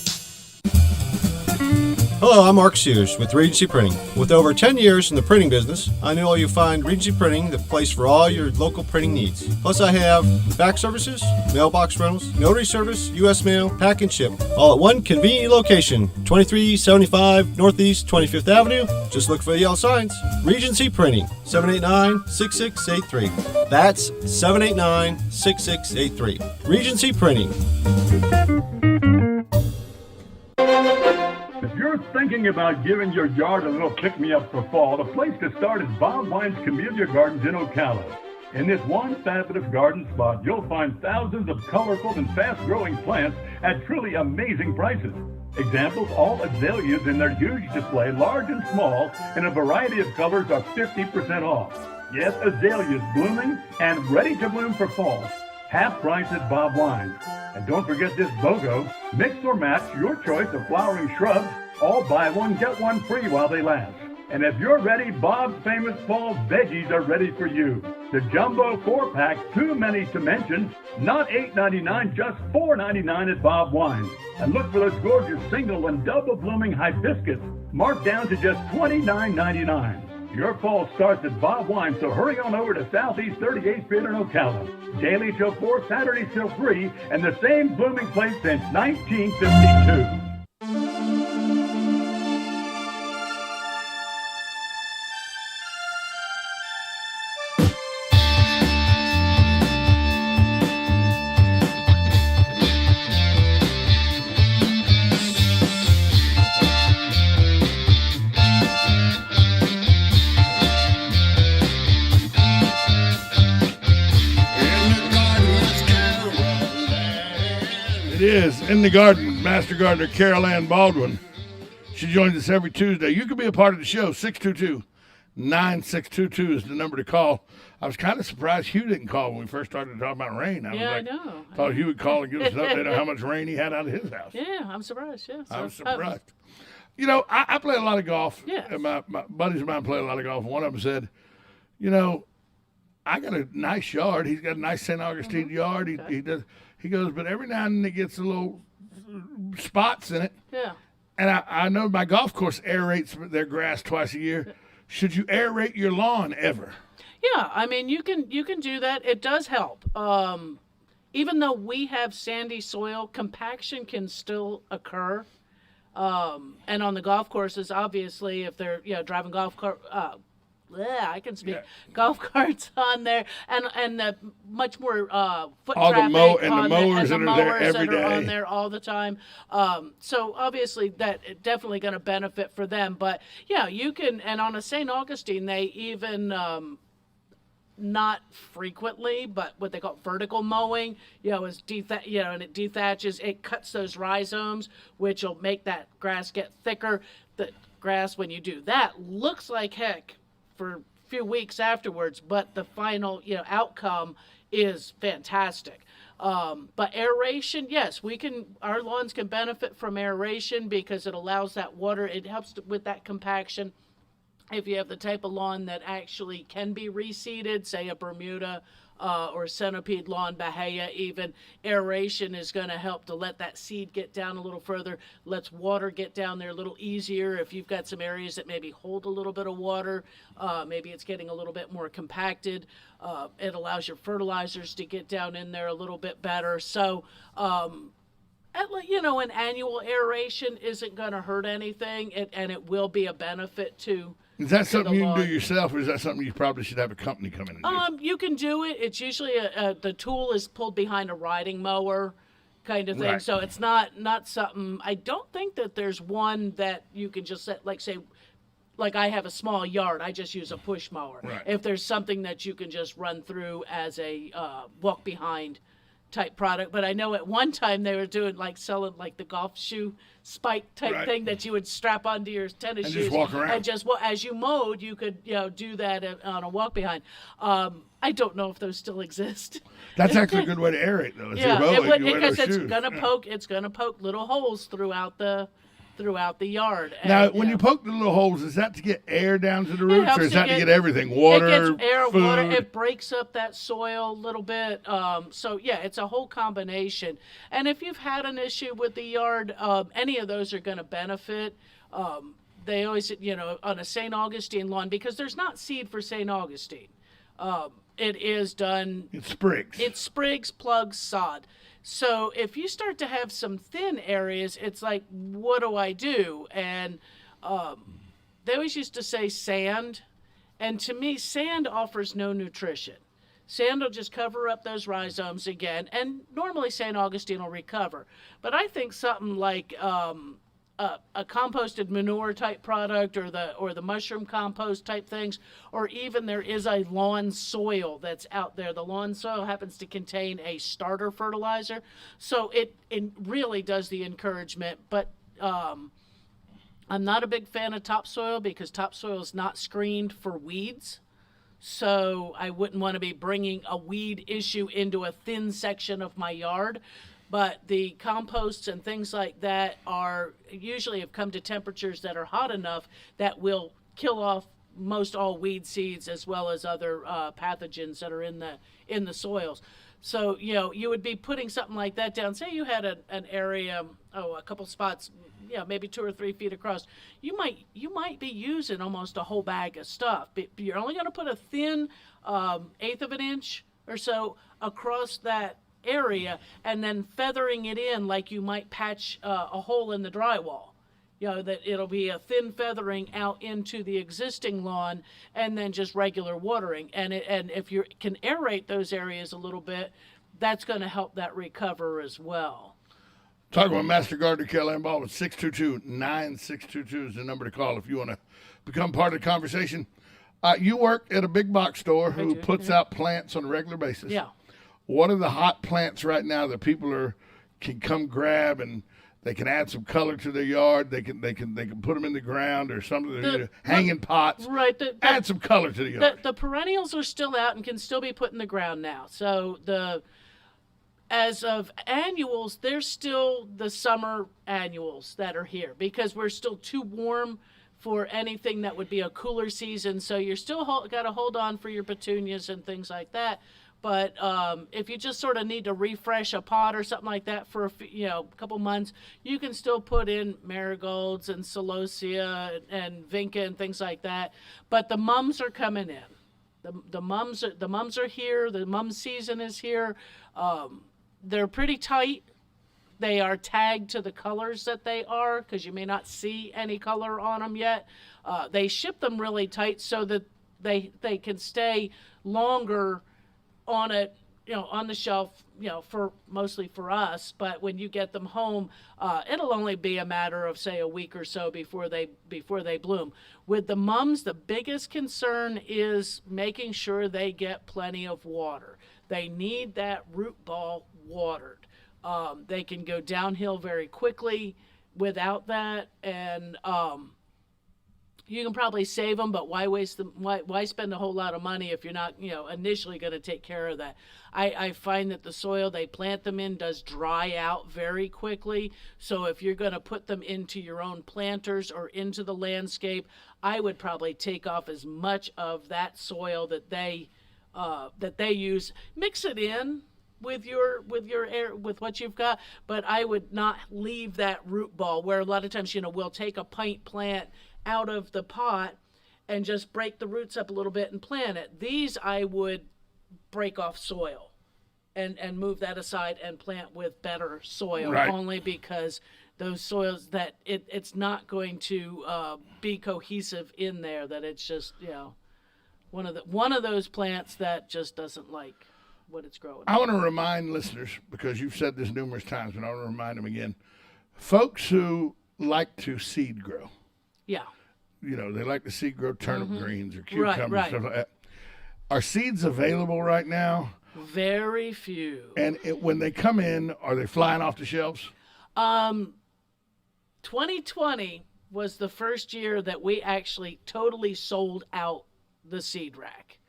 Speaker 16: Hello, I'm Mark Sears with Regency Printing. With over 10 years in the printing business, I know you'll find Regency Printing the place for all your local printing needs. Plus, I have fax services, mailbox rentals, notary service, U.S. mail, pack and ship, all at one convenient location, 2375 Northeast 25th Avenue. Just look for the yellow signs. Regency Printing, 789-6683. That's 789-6683. Regency Printing.
Speaker 17: If you're thinking about giving your yard a little pick-me-up for fall, the place to start is Bob Wine's Camellia Gardens in Ocala. In this one fabulous garden spot, you'll find thousands of colorful and fast-growing plants at truly amazing prices. Examples, all azaleas in their huge display, large and small, in a variety of colors are 50% off. Yes, azaleas blooming and ready to bloom for fall. Half price at Bob Wine's. And don't forget this BOGO. Mix or match your choice of flowering shrubs. All buy one, get one free while they last. And if you're ready, Bob's famous fall veggies are ready for you. The jumbo 4-pack, too many to mention, not $8.99, just $4.99 at Bob Wine's. And look for those gorgeous single and double blooming hibiscus, marked down to just $29.99. Your fall starts at Bob Wine, so hurry on over to Southeast 38th Street in Ocala. Daily till 4, Saturday till 3, and the same blooming place since 1952.
Speaker 7: Is in the garden, Master Gardener Carol Ann Baldwin. She joins us every Tuesday. You can be a part of the show. 622-9622 is the number to call. I was kind of surprised Hugh didn't call when we first started talking about rain. I know. Thought Hugh would call and give us an update on how much rain he had out of his house.
Speaker 8: Yeah, I'm surprised. Yeah,
Speaker 7: I'm surprised. You know, I play a lot of golf. Yeah. And my buddies of mine play a lot of golf. One of them said, you know, I got a nice yard. He's got a nice St. Augustine yard. He does. He goes, but every now and then it gets a little spots in it. Yeah. And I know my golf course aerates their grass twice a year. Yeah. Should you aerate your lawn ever?
Speaker 8: Yeah, I mean, you can do that. It does help. Even though we have sandy soil, compaction can still occur. And on the golf courses, obviously, if they're driving golf cart. I can speak. Yeah. Golf carts on there, and the much more foot
Speaker 7: all
Speaker 8: traffic
Speaker 7: the mowers that are there every day.
Speaker 8: On there all the time. So obviously that definitely going to benefit for them. But yeah, you can. And on a St. Augustine, they even not frequently, but what they call vertical mowing. Is and it dethatches. It cuts those rhizomes, which will make that grass get thicker. The grass, when you do that, looks like heck for a few weeks afterwards, but the final outcome is fantastic. But aeration, yes, our lawns can benefit from aeration because it allows that water, it helps with that compaction. If you have the type of lawn that actually can be reseeded, say a Bermuda or centipede lawn, Bahia even, aeration is going to help to let that seed get down a little further, lets water get down there a little easier. If you've got some areas that maybe hold a little bit of water, maybe it's getting a little bit more compacted. It allows your fertilizers to get down in there a little bit better. So, an annual aeration isn't going to hurt anything, and it will be a benefit to.
Speaker 7: Is that something you can do yourself, or is that something you probably should have a company come in and do?
Speaker 8: You can do it. It's usually the tool is pulled behind a riding mower kind of thing.
Speaker 7: Right.
Speaker 8: So it's not something, I don't think that there's one that you can just set, like I have a small yard, I just use a push mower.
Speaker 7: Right.
Speaker 8: If there's something that you can just run through as a walk behind type product. But I know at one time they were doing selling the golf shoe spike type thing that you would strap onto your tennis shoes.
Speaker 7: Just walk around.
Speaker 8: And just as you mowed, you could do that on a walk behind. I don't know if those still exist.
Speaker 7: That's actually a good way to aerate, though.
Speaker 8: Because it's gonna poke little holes throughout the yard.
Speaker 7: Now,
Speaker 8: And,
Speaker 7: when you poke the little holes, is that to get air down to the roots,
Speaker 8: helps
Speaker 7: or is
Speaker 8: to
Speaker 7: that to get everything? Water,
Speaker 8: it gets air,
Speaker 7: food?
Speaker 8: water. It breaks up that soil a little bit. It's a whole combination. And if you've had an issue with the yard, any of those are going to benefit. They always, on a St. Augustine lawn, because there's not seed for St. Augustine. It is done.
Speaker 7: It's sprigs.
Speaker 8: It's sprigs, plugs, sod. So if you start to have some thin areas, it's like, what do I do? And they always used to say sand. And to me, sand offers no nutrition. Sand will just cover up those rhizomes again. And normally St. Augustine will recover. But I think something like a composted manure type product or the mushroom compost type things, or even there is a lawn soil that's out there. The lawn soil happens to contain a starter fertilizer, so it really does the encouragement. But I'm not a big fan of topsoil because topsoil is not screened for weeds. So I wouldn't want to be bringing a weed issue into a thin section of my yard. But the composts and things like that usually have come to temperatures that are hot enough that will kill off most all weed seeds as well as other pathogens that are in the soils. So, you would be putting something like that down. Say you had an area, a couple spots, maybe 2 or 3 feet across. You might be using almost a whole bag of stuff. But you're only going to put a thin 1/8 of an inch or so across that area, and then feathering it in like you might patch a hole in the drywall. That it'll be a thin feathering out into the existing lawn, and then just regular watering. And if you can aerate those areas a little bit, that's going to help that recover as well.
Speaker 7: Talking about Master Gardener Kelly Baldwin. 622-9622 is the number to call if you want to become part of the conversation. You work at a big box store who puts out plants on a regular basis.
Speaker 8: Yeah.
Speaker 7: What are the hot plants right now that people can come grab, and they can add some color to their yard? They can put them in the ground or something. Hanging pots.
Speaker 8: Right.
Speaker 7: Add some color to the yard.
Speaker 8: The perennials are still out and can still be put in the ground now. So as of annuals, there's still the summer annuals that are here because we're still too warm for anything that would be a cooler season. So you're still got to hold on for your petunias and things like that. But if you just sort of need to refresh a pot or something like that for a couple months, you can still put in marigolds and celosia and vinca and things like that. But the mums are coming in. The mums are here. The mum season is here. They're pretty tight. They are tagged to the colors that they are because you may not see any color on them yet. They ship them really tight so that they can stay longer on it, on the shelf, for mostly for us. But when you get them home, it'll only be a matter of say a week or so before they bloom. With the mums, the biggest concern is making sure they get plenty of water. They need that root ball watered. They can go downhill very quickly without that, and you can probably save them, but why waste them? Why spend a whole lot of money if you're not, initially going to take care of that? I find that the soil they plant them in does dry out very quickly. So if you're going to put them into your own planters or into the landscape, I would probably take off as much of that soil that they use, mix it in with your air, with what you've got, but I would not leave that root ball where a lot of times, we'll take a pint plant out of the pot and just break the roots up a little bit and plant it. These I would break off soil and move that aside and plant with better soil,
Speaker 7: right.
Speaker 8: Only because those soils that it's not going to be cohesive in there, that it's just, one of those plants that just doesn't like what it's growing.
Speaker 7: I want to remind listeners, because you've said this numerous times, but I want to remind them again, folks who like to seed grow.
Speaker 8: Yeah.
Speaker 7: They like to seed grow turnip greens or cucumbers,
Speaker 8: right.
Speaker 7: stuff like that. Are seeds available right now?
Speaker 8: Very few.
Speaker 7: And when they come in, are they flying off the shelves?
Speaker 8: 2020 was the first year that we actually totally sold out the seed rack.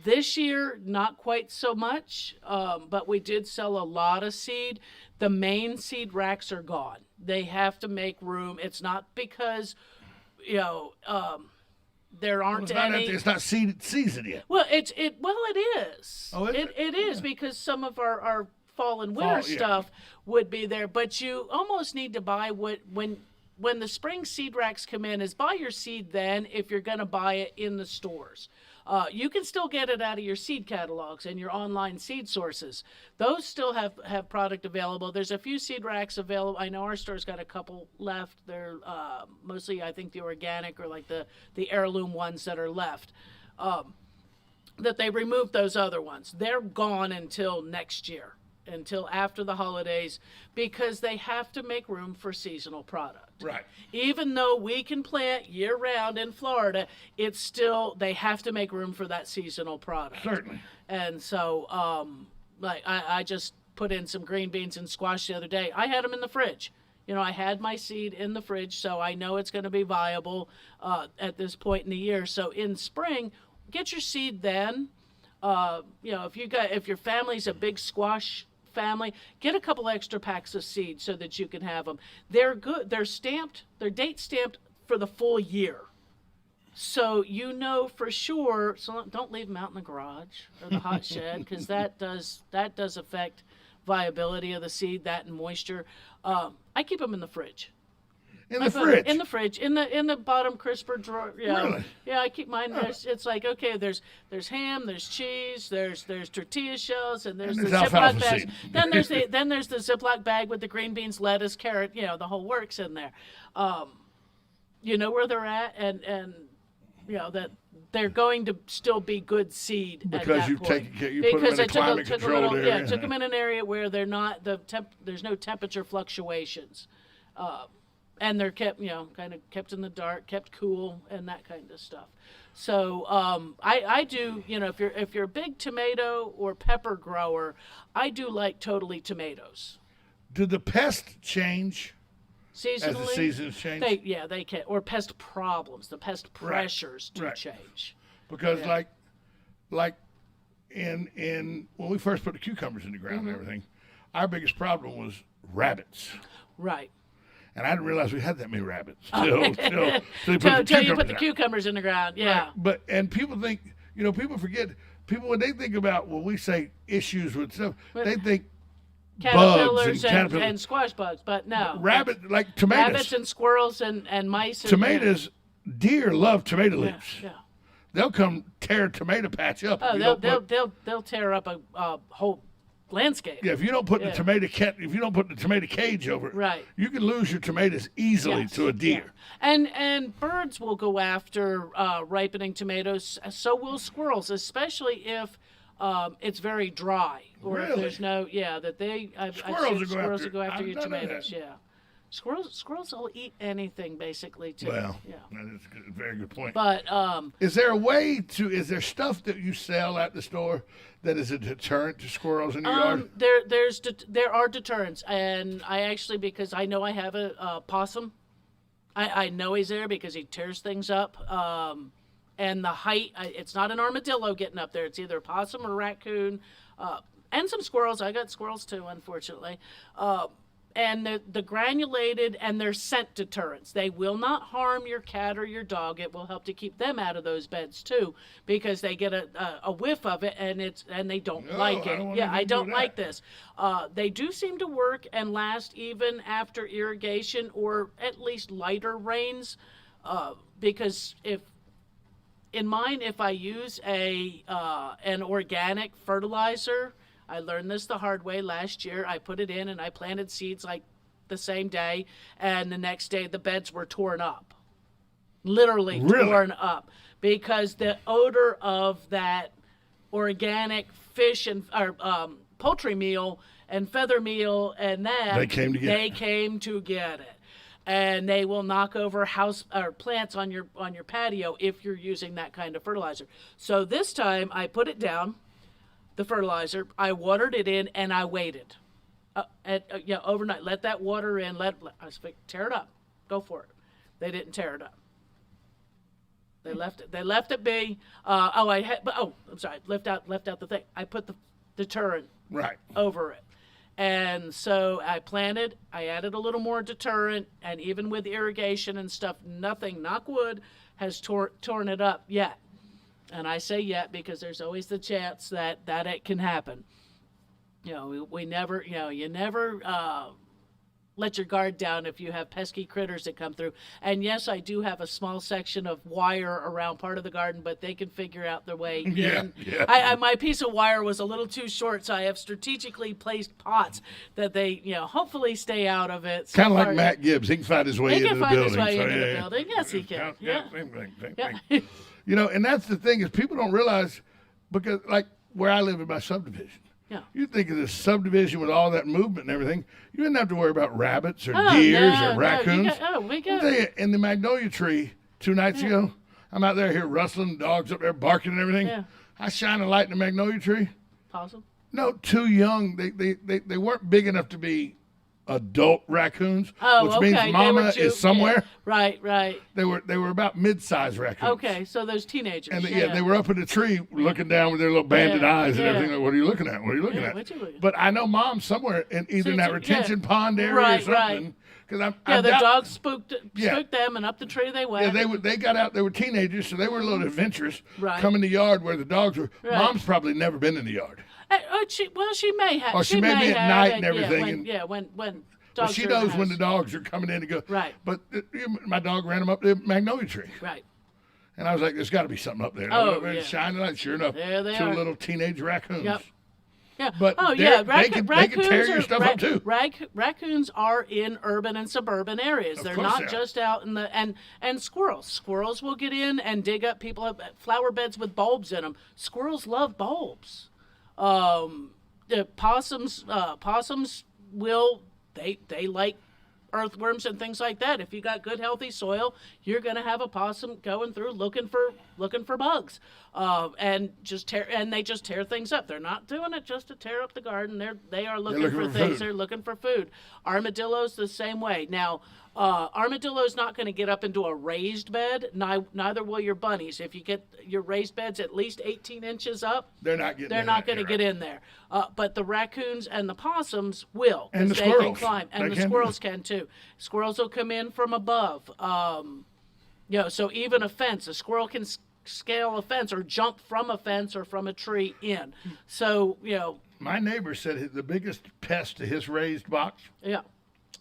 Speaker 8: This year, not quite so much, but we did sell a lot of seed. The main seed racks are gone. They have to make room. It's not because, there aren't any.
Speaker 7: It's not seed season yet.
Speaker 8: Well, it is.
Speaker 7: Oh,
Speaker 8: it is because some of our fall and winter stuff would be there, but you almost need to buy when the spring seed racks come in, is buy your seed then if you're going to buy it in the stores. You can still get it out of your seed catalogs and your online seed sources. Those still have product available. There's a few seed racks available. I know our store's got a couple left. They're mostly, I think, the organic or like the heirloom ones that are left. That they removed those other ones. They're gone until next year, until after the holidays, because they have to make room for seasonal product.
Speaker 7: Right.
Speaker 8: Even though we can plant year-round in Florida, it's still, they have to make room for that seasonal product.
Speaker 7: Certainly.
Speaker 8: And so, I just put in some green beans and squash the other day. I had them in the fridge. I had my seed in the fridge, so I know it's going to be viable at this point in the year. So in spring, get your seed then. If your family's a big squash family, get a couple extra packs of seed so that you can have them. They're good. They're stamped. They're date stamped for the full year. So for sure. So don't leave them out in the garage or the hot shed, because that does affect viability of the seed, that and moisture. I keep them in the fridge.
Speaker 7: In the fridge?
Speaker 8: In the fridge, in the bottom crisper drawer. Yeah.
Speaker 7: Really?
Speaker 8: Yeah, I keep mine. It's like, okay, there's ham, there's cheese, there's tortilla shells, and there's the Ziploc bags. Then there's the Ziploc bag with the green beans, lettuce, carrot, the whole works in there. You know where they're at, and that they're going to still be good seed
Speaker 7: because
Speaker 8: you
Speaker 7: put them in a climate controlled area.
Speaker 8: Yeah, took them in an area where they're not there's no temperature fluctuations. And they're kept, kind of kept in the dark, kept cool, and that kind of stuff. So I do, if you're a big tomato or pepper grower, I do like totally tomatoes.
Speaker 7: Do the pests change
Speaker 8: seasonally
Speaker 7: as the seasons change?
Speaker 8: They can, or pest problems. The pest pressures do change.
Speaker 7: Because like in when we first put the cucumbers in the ground and everything, our biggest problem was rabbits.
Speaker 8: Right.
Speaker 7: And I didn't realize we had that many rabbits
Speaker 8: Until you put the cucumbers in the ground, yeah.
Speaker 7: Right. But people think, people forget. People, when they think about, when we say issues with stuff, they think
Speaker 8: caterpillars
Speaker 7: bugs
Speaker 8: and squash bugs, but no.
Speaker 7: Rabbit, like tomatoes.
Speaker 8: Rabbits and squirrels and mice.
Speaker 7: Tomatoes, deer love tomato leaves.
Speaker 8: Yeah.
Speaker 7: They'll come tear a tomato patch up.
Speaker 8: Oh, they'll tear up a whole landscape.
Speaker 7: Yeah, if you don't put the tomato cage over it,
Speaker 8: right,
Speaker 7: you can lose your tomatoes easily to a deer.
Speaker 8: Yeah. And birds will go after ripening tomatoes. So will squirrels, especially if it's very dry or if there's no squirrels will go after your tomatoes. Yeah. Squirrels will eat anything basically too.
Speaker 7: Well, that is a very good point.
Speaker 8: But
Speaker 7: is there stuff that you sell at the store that is a deterrent to squirrels in your yard?
Speaker 8: There are deterrents, and I actually, because I know I have a possum I know he's there because he tears things up. And the height, it's not an armadillo getting up there. It's either a possum or a raccoon, and some squirrels. I got squirrels too, unfortunately. And the granulated and they're scent deterrents. They will not harm your cat or your dog. It will help to keep them out of those beds too, because they get a whiff of it and they don't like it. I don't like this. They do seem to work and last even after irrigation or at least lighter rains, because if I use an organic fertilizer, I learned this the hard way last year. I put it in and I planted seeds like the same day, and the next day the beds were torn up. Literally torn up, because the odor of that organic fish and poultry meal and feather meal and that
Speaker 7: they came
Speaker 8: to get it. And they will knock over house or plants on your patio if you're using that kind of fertilizer. So this time I put it down, the fertilizer, I watered it in, and I waited. Overnight, let that water in. I was like, tear it up, go for it. They didn't tear it up. They left it. They left it be. I'm sorry. Left out the thing. I put the deterrent over it. And so I planted, I added a little more deterrent, and even with irrigation and stuff, nothing, knock wood, has torn it up yet. And I say yet because there's always the chance that it can happen. We never, you never let your guard down if you have pesky critters that come through. And yes, I do have a small section of wire around part of the garden, but they can figure out their way in. My piece of wire was a little too short, so I have strategically placed pots that they, hopefully stay out of it.
Speaker 7: Kind of like Matt Gibbs. He can find his way into the building.
Speaker 8: He can find his way into the building. Yes, he can.
Speaker 7: Same thing. And that's the thing is people don't realize, because like where I live in my subdivision, you think of this subdivision with all that movement and everything, you didn't have to worry about rabbits or deers or raccoons. In the magnolia tree 2 nights ago, I'm out there here rustling, dogs up there barking and everything.
Speaker 8: Yeah.
Speaker 7: I shine a light in the magnolia tree.
Speaker 8: Possum?
Speaker 7: No, too young. They weren't big enough to be adult raccoons, which means mama is somewhere.
Speaker 8: Yeah. Right.
Speaker 7: They were about mid-sized raccoons.
Speaker 8: Okay, so those teenagers.
Speaker 7: And they were up in the tree looking down with their little banded eyes and everything. Like, what are you looking at? What are you looking at?
Speaker 8: What you looking?
Speaker 7: But I know mom's somewhere in either that retention pond area or something.
Speaker 8: Because the dogs spooked them, and up the tree they went.
Speaker 7: Yeah, they got out. They were teenagers, so they were a little adventurous.
Speaker 8: Right.
Speaker 7: Come in the yard where the dogs were. Right. Mom's probably never been in the yard.
Speaker 8: She may have.
Speaker 7: Oh, she may be at night and everything.
Speaker 8: When
Speaker 7: dogs she knows when the dogs are coming in to go.
Speaker 8: Right.
Speaker 7: But my dog ran them up the magnolia tree.
Speaker 8: Right.
Speaker 7: And I was like, there's got to be something up there. Shining light. Sure enough,
Speaker 8: there they
Speaker 7: 2
Speaker 8: are.
Speaker 7: little teenage raccoons.
Speaker 8: Yep. Yeah.
Speaker 7: But they can tear your stuff up too.
Speaker 8: Raccoons are in urban and suburban areas. They're not just out in the and squirrels. Squirrels will get in and dig up. People have flower beds with bulbs in them. Squirrels love bulbs. The possums will they like earthworms and things like that. If you got good healthy soil, you're going to have a possum going through looking for bugs, and they just tear things up. They're not doing it just to tear up the garden. They are looking for things. They're looking for food. Armadillos the same way. Now, armadillo's not going to get up into a raised bed. Neither will your bunnies. If you get your raised beds at least 18 inches up,
Speaker 7: they're not going to
Speaker 8: get in there. But the raccoons and the possums will,
Speaker 7: and the
Speaker 8: they
Speaker 7: squirrels
Speaker 8: can climb, and the squirrels can too. Squirrels will come in from above. So even a fence, a squirrel can scale a fence or jump from a fence or from a tree in. So
Speaker 7: my neighbor said the biggest pest to his raised box.
Speaker 8: Yeah.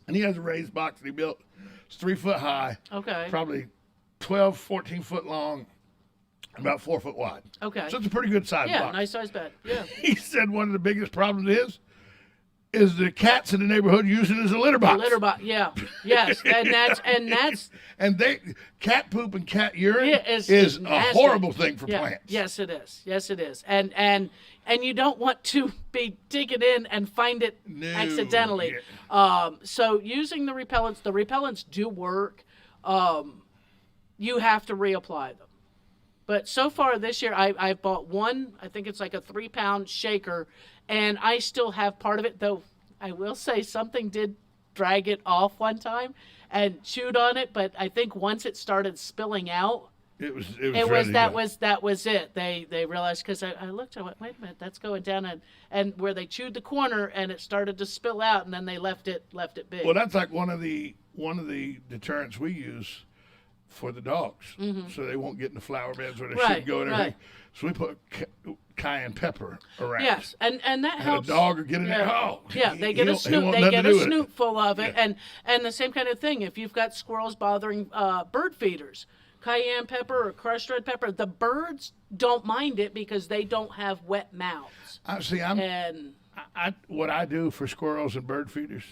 Speaker 7: And he has a raised box that he built. It's 3 foot high.
Speaker 8: Okay.
Speaker 7: Probably 12, 14 foot long, about 4 foot wide.
Speaker 8: Okay.
Speaker 7: So it's a pretty good size box.
Speaker 8: Yeah, nice size bed. Yeah.
Speaker 7: He said one of the biggest problems is the cats in the neighborhood use it as a litter box.
Speaker 8: A litter box, yeah. Yes.
Speaker 7: And cat poop and cat urine is a horrible thing for plants.
Speaker 8: Yes, it is. Yes, it is. And you don't want to be digging in and find it accidentally.
Speaker 7: Yeah.
Speaker 8: So using the repellents do work. You have to reapply them. But so far this year, I've bought one, I think it's like a 3-pound shaker, and I still have part of it, though I will say something did drag it off one time and chewed on it, but I think once it started spilling out, that was it. They realized, because I looked, I went, wait a minute, that's going down, and where they chewed the corner and it started to spill out, and then they left it big.
Speaker 7: Well, that's like one of the deterrents we use for the dogs, so they won't get in the flower beds where they shouldn't go and everything. So we put cayenne pepper around.
Speaker 8: Yes, and that helps.
Speaker 7: A dog will get in there. Oh,
Speaker 8: they get a snoot. They get a snoot full of it, and the same kind of thing. If you've got squirrels bothering bird feeders, cayenne pepper or crushed red pepper, the birds don't mind it because they don't have wet mouths.
Speaker 7: What I do for squirrels and bird feeders,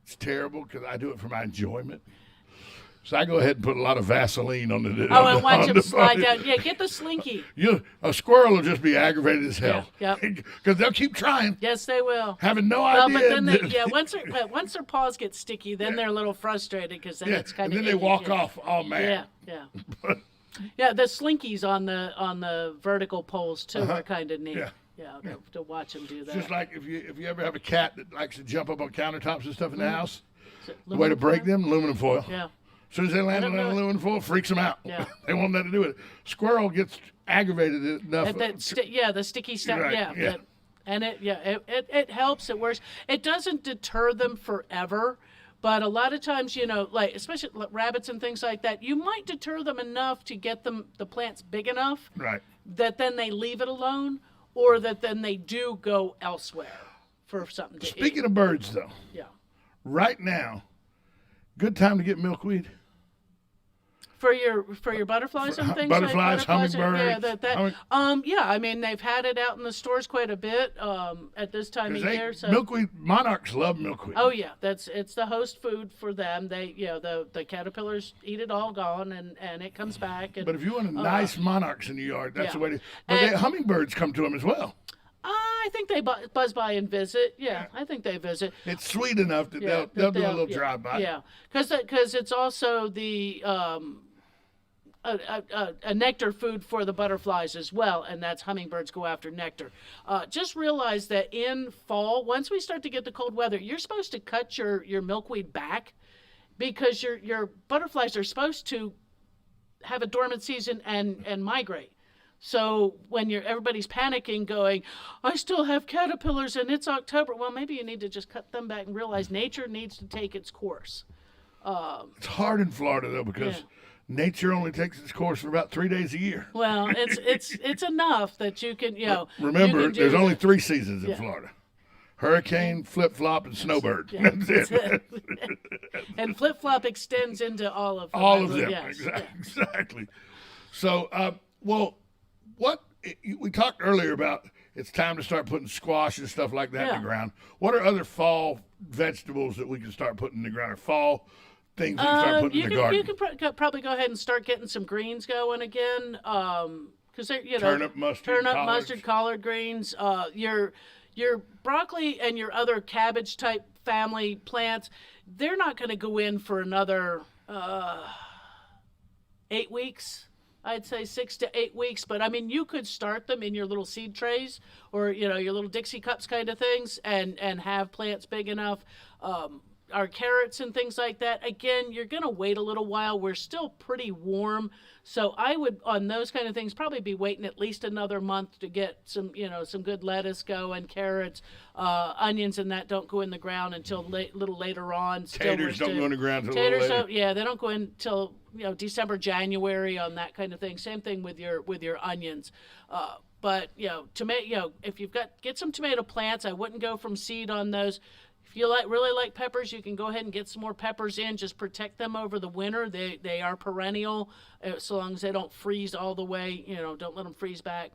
Speaker 7: it's terrible because I do it for my enjoyment. So I go ahead and put a lot of Vaseline on the.
Speaker 8: And watch them slide down. Yeah, get the slinky.
Speaker 7: A squirrel will just be aggravated as hell.
Speaker 8: Yeah,
Speaker 7: because they'll keep trying.
Speaker 8: Yes, they will.
Speaker 7: Having no idea.
Speaker 8: But then once their paws get sticky, then they're a little frustrated because then it's kind of.
Speaker 7: And then they walk off all mad.
Speaker 8: Yeah. Yeah, the slinkies on the vertical poles too are kind of neat. Yeah, to watch them do that.
Speaker 7: Just like if you ever have a cat that likes to jump up on countertops and stuff in the house, the way to break them, aluminum foil.
Speaker 8: Yeah.
Speaker 7: As soon as they land on aluminum foil, freaks them out.
Speaker 8: Yeah.
Speaker 7: They want nothing to do with it. Squirrel gets aggravated enough.
Speaker 8: The sticky stuff.
Speaker 7: Right,
Speaker 8: It helps. It works. It doesn't deter them forever, but a lot of times, like especially rabbits and things like that, you might deter them enough to get the plants big enough,
Speaker 7: right,
Speaker 8: that then they leave it alone, or that then they do go elsewhere for something to eat.
Speaker 7: Speaking of birds, though, right now, good time to get milkweed.
Speaker 8: For your butterflies and things
Speaker 7: butterflies,
Speaker 8: like
Speaker 7: hummingbirds.
Speaker 8: I mean, they've had it out in the stores quite a bit at this time of year. So
Speaker 7: milkweed, monarchs love milkweed.
Speaker 8: Oh yeah, it's the host food for them. They the caterpillars eat it all gone, and it comes back. And,
Speaker 7: but if you want nice monarchs in your yard, that's the way to. But hummingbirds come to them as well.
Speaker 8: I think they buzz by and visit. Yeah, I think they visit.
Speaker 7: It's sweet enough that they'll do a little drive-by.
Speaker 8: Yeah, because it's also the a nectar food for the butterflies as well, and that's hummingbirds go after nectar. Just realize that in fall, once we start to get the cold weather, you're supposed to cut your milkweed back because your butterflies are supposed to have a dormant season and migrate. So when everybody's panicking going, I still have caterpillars and it's October, well, maybe you need to just cut them back and realize nature needs to take its course.
Speaker 7: It's hard in Florida, though, because nature only takes its course for about 3 days a year.
Speaker 8: Well, it's enough that you can,
Speaker 7: Remember, there's only 3 seasons in Florida. Hurricane, flip-flop, and snowbird.
Speaker 8: Yeah, that's it. And flip-flop extends into all of them.
Speaker 7: All of them, exactly. So, we talked earlier about it's time to start putting squash and stuff like that in the ground. What are other fall vegetables that we can start putting in the ground, or fall things we can start putting in the garden?
Speaker 8: You can probably go ahead and start getting some greens going again. Because
Speaker 7: turnip, mustard,
Speaker 8: collard greens. Your broccoli and your other cabbage type family plants, they're not going to go in for another 8 weeks. I'd say 6 to 8 weeks, but I mean, you could start them in your little seed trays or, your little Dixie cups kind of things and have plants big enough. Our carrots and things like that, again, you're going to wait a little while. We're still pretty warm. So I would, on those kind of things, probably be waiting at least another month to get some good lettuce going, carrots, onions, and that don't go in the ground until little later on.
Speaker 7: Taters don't go in the ground until a little later.
Speaker 8: They don't go in until December, January on that kind of thing. Same thing with your onions. But tomato, if you've get some tomato plants, I wouldn't go from seed on those. If you really like peppers, you can go ahead and get some more peppers in. Just protect them over the winter. They are perennial, so long as they don't freeze all the way. Don't let them freeze back.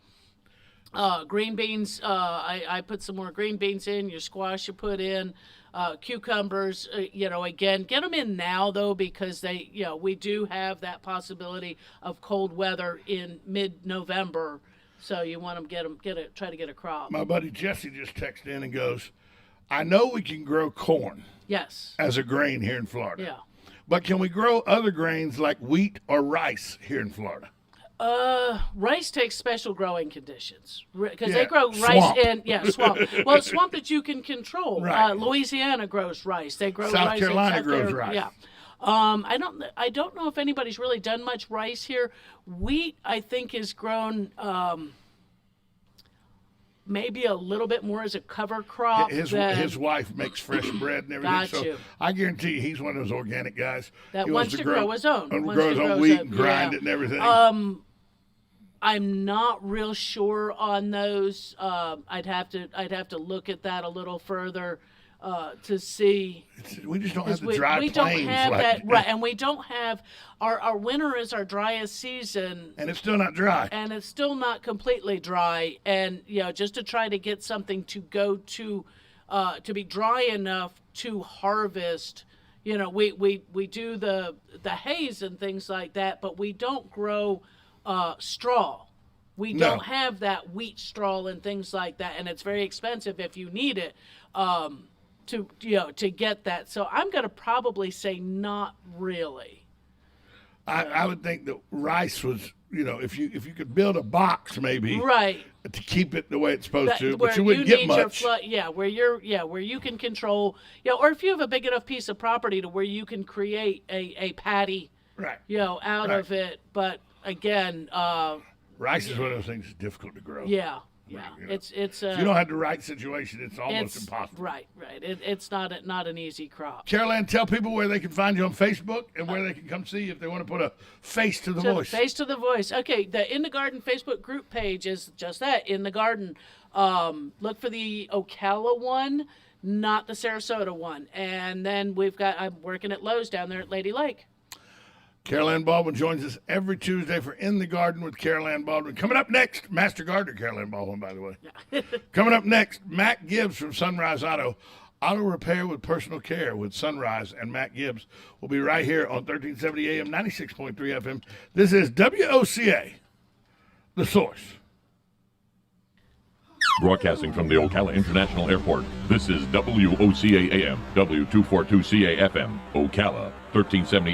Speaker 8: Green beans, I put some more green beans in. Your squash you put in. Cucumbers, again, get them in now though, because we do have that possibility of cold weather in mid-November. So you want to try to get a crop.
Speaker 7: My buddy Jesse just texted in and goes, I know we can grow corn as a grain here in Florida.
Speaker 8: Yeah.
Speaker 7: But can we grow other grains like wheat or rice here in Florida?
Speaker 8: Rice takes special growing conditions because
Speaker 7: Yeah,
Speaker 8: they grow
Speaker 7: swamp.
Speaker 8: rice in swamp. Well, swamp that you can control.
Speaker 7: Right.
Speaker 8: Louisiana grows rice. They grow
Speaker 7: South
Speaker 8: rice.
Speaker 7: Carolina
Speaker 8: in South
Speaker 7: grows
Speaker 8: Carolina.
Speaker 7: rice.
Speaker 8: Yeah. I don't know if anybody's really done much rice here. Wheat, I think, is grown maybe a little bit more as a cover crop.
Speaker 7: His wife makes fresh bread and everything.
Speaker 8: Got
Speaker 7: so
Speaker 8: you.
Speaker 7: I guarantee you he's one of those organic guys.
Speaker 8: That
Speaker 7: He
Speaker 8: wants to grow his own.
Speaker 7: Grow his own wheat and grind it and everything.
Speaker 8: I'm not real sure on those. I'd have to look at that a little further to see.
Speaker 7: We just don't have the dry
Speaker 8: we
Speaker 7: plains
Speaker 8: don't have
Speaker 7: like
Speaker 8: that, right? And we don't have our winter is our driest season,
Speaker 7: and it's still not dry.
Speaker 8: And it's still not completely dry. And just to try to get something to go to be dry enough to harvest. We do the hays and things like that, but we don't grow straw. We don't have that wheat straw and things like that, and it's very expensive if you need it to get that. So I'm going to probably say not really.
Speaker 7: I would think that rice was, if you could build a box maybe,
Speaker 8: right,
Speaker 7: to keep it the way it's supposed to,
Speaker 8: where
Speaker 7: but you wouldn't get much.
Speaker 8: Where you can control, or if you have a big enough piece of property to where you can create a patty,
Speaker 7: right,
Speaker 8: out of it. But again,
Speaker 7: rice is one of those things that's difficult to grow.
Speaker 8: Yeah. It's
Speaker 7: if you don't have the right situation, it's almost impossible.
Speaker 8: Right. It's not an easy crop.
Speaker 7: Carol Ann, tell people where they can find you on Facebook and where they can come see you if they want to put a face to the voice.
Speaker 8: Face to the voice. Okay, the In the Garden Facebook group page is just that, In the Garden. Look for the Ocala one, not the Sarasota one. And then I'm working at Lowe's down there at Lady Lake.
Speaker 7: Carol Ann Baldwin joins us every Tuesday for In the Garden with Carol Ann Baldwin. Coming up next, Master Gardener Carol Ann Baldwin, by the way. Coming up next, Matt Gibbs from Sunrise Auto repair with personal care with Sunrise and Matt Gibbs. We'll be right here on 1370 AM, 96.3 FM. This is WOCA, The Source.
Speaker 9: Broadcasting from the Ocala International Airport, this is WOCA AM, W242CA FM, Ocala, 1370